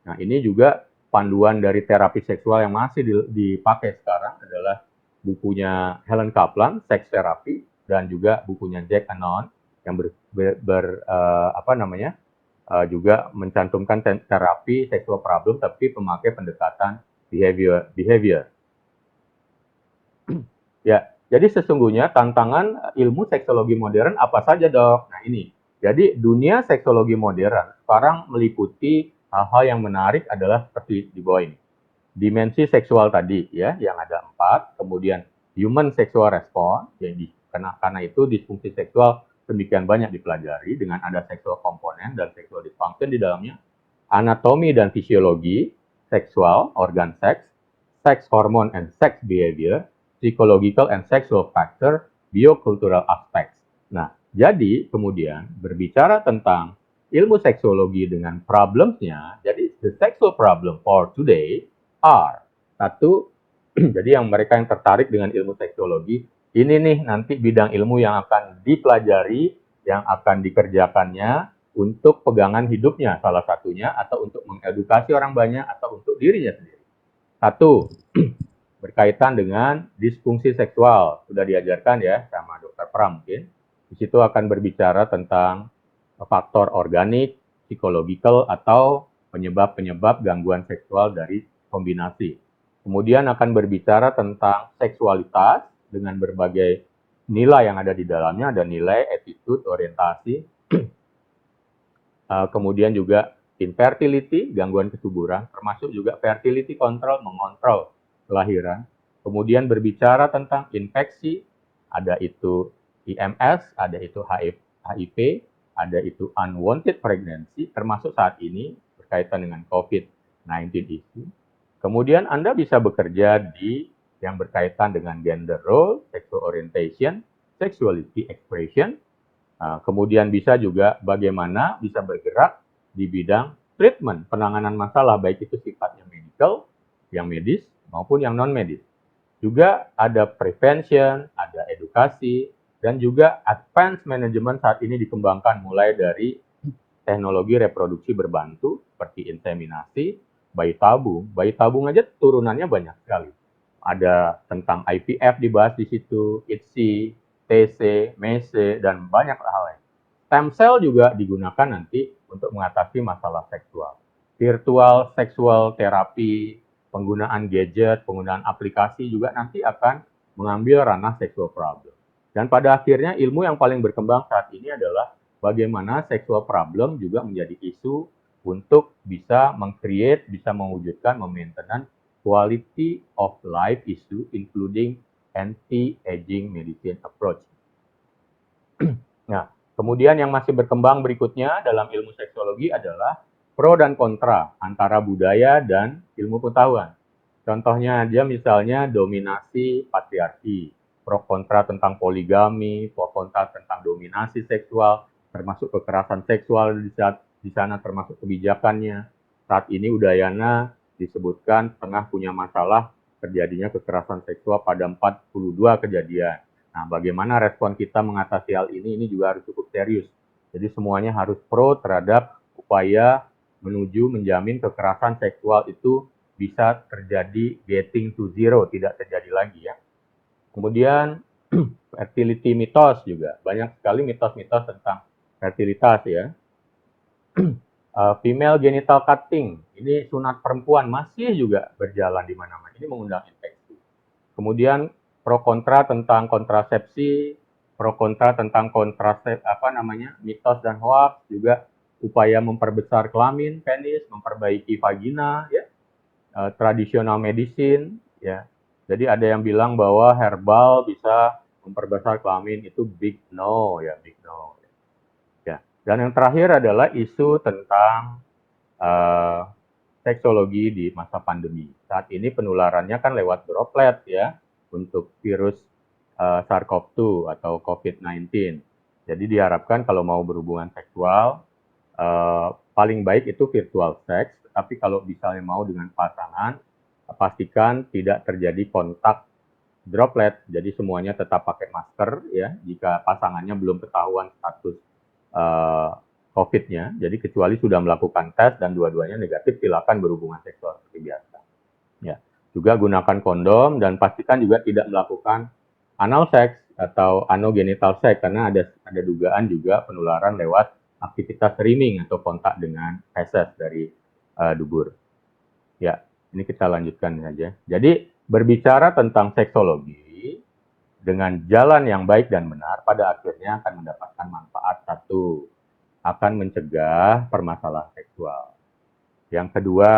Nah, ini juga panduan dari terapi seksual yang masih dipakai sekarang adalah bukunya Helen Kaplan, Sex Therapy, dan juga bukunya Jack Anon yang juga mencantumkan terapi seksual problem tapi memakai pendekatan behavior. Ya, jadi sesungguhnya tantangan ilmu seksologi modern apa saja, Dok? Nah, ini. Jadi dunia seksologi modern sekarang meliputi hal-hal yang menarik adalah seperti di bawah ini. Dimensi seksual tadi ya, yang ada 4, kemudian human sexual response, jadi karena itu disfungsi seksual demikian banyak dipelajari dengan ada sexual komponen dan sexual dysfunction di dalamnya, anatomi dan fisiologi seksual, organ seks, sex hormone and sex behavior, psychological and sexual factor, biocultural aspects. Nah, jadi kemudian berbicara tentang ilmu seksologi dengan problemsnya, jadi the sexual problem for today are, satu, jadi yang mereka yang tertarik dengan ilmu seksologi, ini nih nanti bidang ilmu yang akan dipelajari, yang akan dikerjakannya untuk pegangan hidupnya salah satunya, atau untuk mengedukasi orang banyak, atau untuk dirinya sendiri. Satu, berkaitan dengan disfungsi seksual. Sudah diajarkan ya sama Dr. Pram mungkin. Di situ akan berbicara tentang faktor organik, psikologikal, atau penyebab-penyebab gangguan seksual dari kombinasi. Kemudian akan berbicara tentang seksualitas dengan berbagai nilai yang ada di dalamnya, ada nilai, attitude, orientasi. Kemudian juga infertility, gangguan kesuburan, termasuk juga fertility control, mengontrol kelahiran. Kemudian berbicara tentang infeksi, ada itu IMS, ada itu HIV, ada itu unwanted pregnancy, termasuk saat ini berkaitan dengan COVID-19 itu. Kemudian Anda bisa bekerja di yang berkaitan dengan gender role, sexual orientation, sexuality expression. Kemudian bisa juga bagaimana bisa bergerak di bidang treatment, penanganan masalah, baik itu sifatnya medical, yang medis, maupun yang non-medis. Juga ada prevention, ada edukasi, dan juga advanced management saat ini dikembangkan mulai dari teknologi reproduksi berbantu seperti inseminasi, bayi tabung. Bayi tabung aja turunannya banyak sekali. Ada tentang IVF dibahas di situ, ITSI, TC, MESE, dan banyak hal lain. Stem cell juga digunakan nanti untuk mengatasi masalah seksual. Virtual sexual therapy, penggunaan gadget, penggunaan aplikasi juga nanti akan mengambil ranah sexual problem. Dan pada akhirnya ilmu yang paling berkembang saat ini adalah bagaimana sexual problem juga menjadi isu untuk bisa meng-create, bisa mewujudkan, memaintain quality of life issue including anti-aging medicine approach. Nah, kemudian yang masih berkembang berikutnya dalam ilmu seksologi adalah pro dan kontra antara budaya dan ilmu pengetahuan. Contohnya aja misalnya dominasi patriarki, pro kontra tentang poligami, pro kontra tentang dominasi seksual, termasuk kekerasan seksual di sana termasuk kebijakannya. Saat ini Udayana disebutkan tengah punya masalah terjadinya kekerasan seksual pada 42 kejadian. Nah, bagaimana respon kita mengatasi hal ini juga harus cukup serius. Jadi semuanya harus pro terhadap upaya menuju menjamin kekerasan seksual itu bisa terjadi getting to zero, tidak terjadi lagi ya. Kemudian fertility mitos juga, banyak sekali mitos-mitos tentang fertilitas ya. Female genital cutting, ini sunat perempuan masih juga berjalan di mana-mana. Ini mengundang infeksi. Kemudian pro kontra tentang kontrasepsi, pro kontra tentang mitos dan hoax, juga upaya memperbesar kelamin, penis, memperbaiki vagina, ya, tradisional medicine, ya. Jadi ada yang bilang bahwa herbal bisa memperbesar kelamin, itu big no, ya, big no. Ya. Dan yang terakhir adalah isu tentang seksologi di masa pandemi. Saat ini penularannya kan lewat droplet ya, untuk virus SARS-CoV-2 atau COVID-19. Jadi diharapkan kalau mau berhubungan seksual, paling baik itu virtual sex, tapi kalau misalnya mau dengan pasangan, pastikan tidak terjadi kontak droplet, jadi semuanya tetap pakai masker ya, jika pasangannya belum ketahuan status COVID-nya, jadi kecuali sudah melakukan tes dan dua-duanya negatif, silakan berhubungan seksual seperti biasa. Ya, juga gunakan kondom dan pastikan juga tidak melakukan anal sex atau anogenital sex karena ada dugaan juga penularan lewat aktivitas streaming atau kontak dengan feses dari dubur. Ya, ini kita lanjutkan saja. Jadi berbicara tentang seksologi dengan jalan yang baik dan benar, pada akhirnya akan mendapatkan manfaat. Satu, akan mencegah permasalahan seksual. Yang kedua,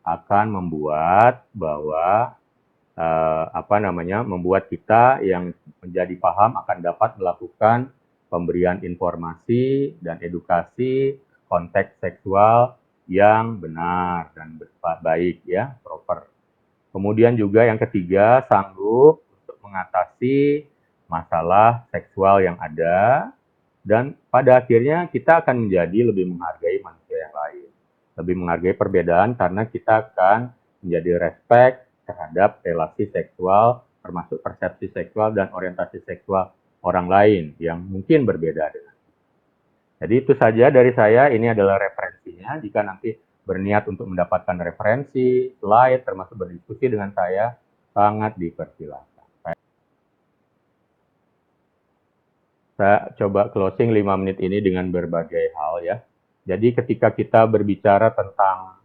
akan membuat bahwa membuat kita yang menjadi paham akan dapat melakukan pemberian informasi dan edukasi konteks seksual yang benar dan baik ya, proper. Kemudian juga yang ketiga, sanggup untuk mengatasi masalah seksual yang ada, dan pada akhirnya kita akan menjadi lebih menghargai manusia yang lain. Lebih menghargai perbedaan karena kita akan menjadi respect terhadap relasi seksual, termasuk persepsi seksual dan orientasi seksual orang lain yang mungkin berbeda dengan. Jadi itu saja dari saya, ini adalah referensinya. Jika nanti berniat untuk mendapatkan referensi, slide, termasuk berdiskusi dengan saya, sangat dipersilakan. Saya coba closing 5 menit ini dengan berbagai hal ya. Jadi ketika kita berbicara tentang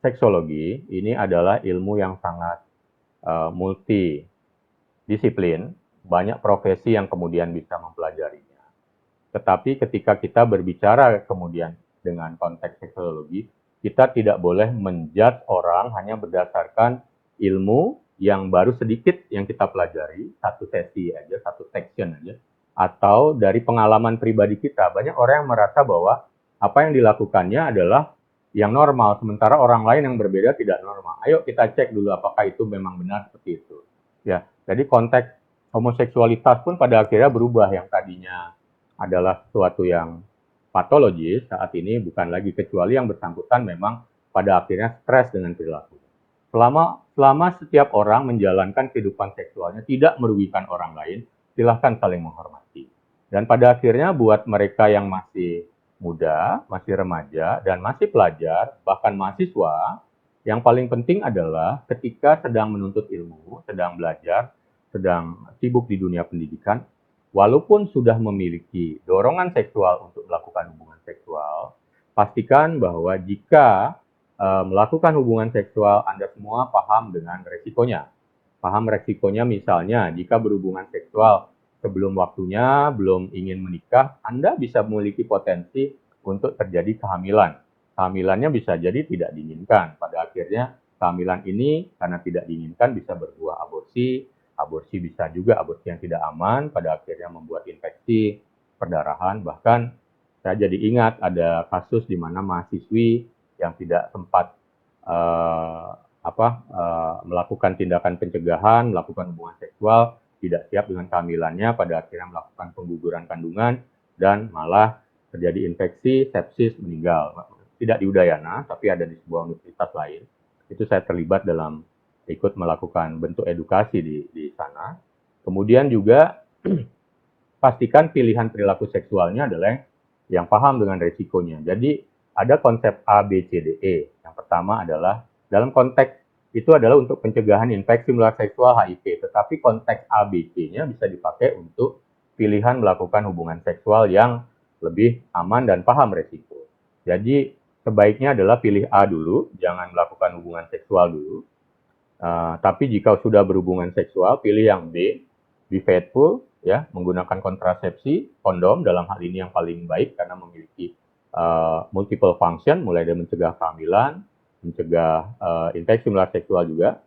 seksologi, ini adalah ilmu yang sangat multidisiplin, banyak profesi yang kemudian bisa mempelajarinya. Tetapi ketika kita berbicara kemudian dengan konteks seksologi, kita tidak boleh menjudge orang hanya berdasarkan ilmu yang baru sedikit yang kita pelajari, satu sesi aja, satu section aja, atau dari pengalaman pribadi kita. Banyak orang yang merasa bahwa apa yang dilakukannya adalah yang normal, sementara orang lain yang berbeda tidak normal. Ayo kita cek dulu apakah itu memang benar seperti itu. Ya, jadi konteks homoseksualitas pun pada akhirnya berubah, yang tadinya adalah sesuatu yang patologis, saat ini bukan lagi, kecuali yang bersangkutan memang pada akhirnya stres dengan perilaku. Selama setiap orang menjalankan kehidupan seksualnya tidak merugikan orang lain, silahkan saling menghormati. Dan pada akhirnya buat mereka yang masih muda, masih remaja, dan masih pelajar, bahkan mahasiswa, yang paling penting adalah ketika sedang menuntut ilmu, sedang belajar, sedang sibuk di dunia pendidikan, walaupun sudah memiliki dorongan seksual untuk melakukan hubungan seksual, pastikan bahwa jika melakukan hubungan seksual, Anda semua paham dengan resikonya. Paham resikonya, misalnya jika berhubungan seksual sebelum waktunya, belum ingin menikah, Anda bisa memiliki potensi untuk terjadi kehamilan. Kehamilannya bisa jadi tidak diinginkan. Pada akhirnya kehamilan ini karena tidak diinginkan bisa berbuah aborsi. Aborsi bisa juga aborsi yang tidak aman, pada akhirnya membuat infeksi perdarahan. Bahkan saya jadi ingat ada kasus di mana mahasiswi yang tidak sempat melakukan tindakan pencegahan, melakukan hubungan seksual, tidak siap dengan kehamilannya, pada akhirnya melakukan pengguguran kandungan, dan malah terjadi infeksi, sepsis, meninggal. Tidak di Udayana, tapi ada di sebuah universitas lain. Itu saya terlibat dalam ikut melakukan bentuk edukasi di sana. Kemudian juga pastikan pilihan perilaku seksualnya adalah yang paham dengan resikonya. Jadi ada konsep A, B, C, D, E. Yang pertama adalah dalam konteks itu adalah untuk pencegahan infeksi menular seksual HIV, tetapi konteks A, B, C-nya bisa dipakai untuk pilihan melakukan hubungan seksual yang lebih aman dan paham resiko. Jadi sebaiknya adalah pilih A dulu, jangan melakukan hubungan seksual dulu. Tapi jika sudah berhubungan seksual, pilih yang B, be faithful, ya, menggunakan kontrasepsi, kondom dalam hal ini yang paling baik karena memiliki multiple function, mulai dari mencegah kehamilan, mencegah infeksi menular seksual juga.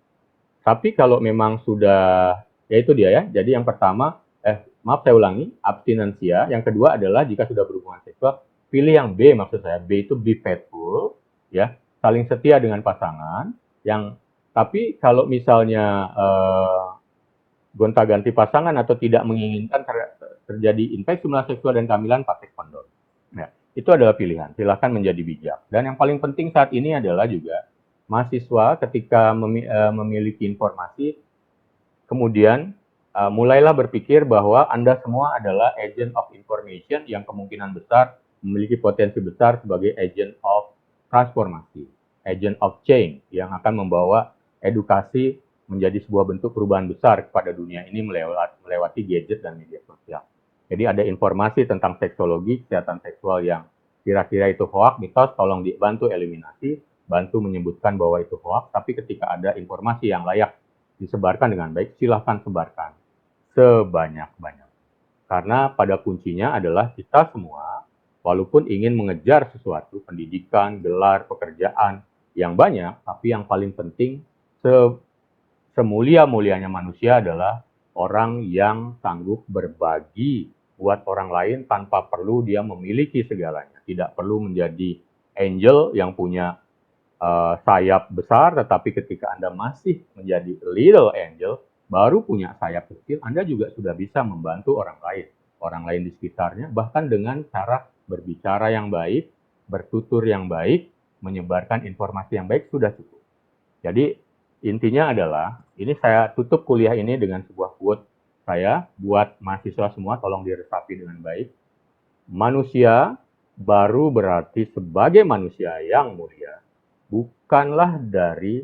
Tapi kalau memang sudah, ya itu dia ya. Jadi yang pertama, maaf saya ulangi, abstinensia. Yang kedua adalah jika sudah berhubungan seksual, pilih yang B, maksud saya. B itu be faithful, ya, saling setia dengan pasangan. Tapi kalau misalnya gonta-ganti pasangan atau tidak menginginkan terjadi infeksi menular seksual dan kehamilan, pakai kondom. Ya, itu adalah pilihan. Silahkan menjadi bijak. Dan yang paling penting saat ini adalah juga mahasiswa ketika memiliki informasi, kemudian mulailah berpikir bahwa Anda semua adalah agent of information yang kemungkinan besar memiliki potensi besar sebagai agent of transformasi, agent of change yang akan membawa edukasi menjadi sebuah bentuk perubahan besar kepada dunia ini melewati gadget dan media sosial. Jadi ada informasi tentang seksologi, kesehatan seksual yang kira-kira itu hoax, mitos, tolong dibantu eliminasi, bantu menyebutkan bahwa itu hoax, tapi ketika ada informasi yang layak disebarkan dengan baik, silahkan sebarkan sebanyak-banyak. Karena pada kuncinya adalah kita semua, walaupun ingin mengejar sesuatu, pendidikan, gelar, pekerjaan yang banyak, tapi yang paling penting, semulia-mulianya manusia adalah orang yang sanggup berbagi buat orang lain tanpa perlu dia memiliki segalanya. Tidak perlu menjadi angel yang punya sayap besar, tetapi ketika Anda masih menjadi little angel, baru punya sayap kecil, Anda juga sudah bisa membantu orang lain di sekitarnya, bahkan dengan cara berbicara yang baik, bertutur yang baik, menyebarkan informasi yang baik, sudah cukup. Jadi intinya adalah, ini saya tutup kuliah ini dengan sebuah quote saya, buat mahasiswa semua, tolong diresapi dengan baik. Manusia baru berarti sebagai manusia yang mulia, bukanlah dari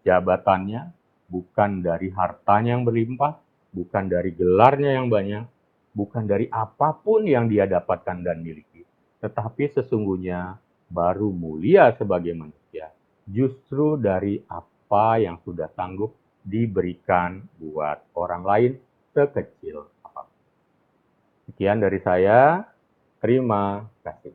jabatannya, bukan dari hartanya yang berlimpah, bukan dari gelarnya yang banyak, bukan dari apapun yang dia dapatkan dan miliki, tetapi sesungguhnya baru mulia sebagai manusia justru dari apa yang sudah sanggup diberikan buat orang lain sekecil apapun. Sekian dari saya, terima kasih.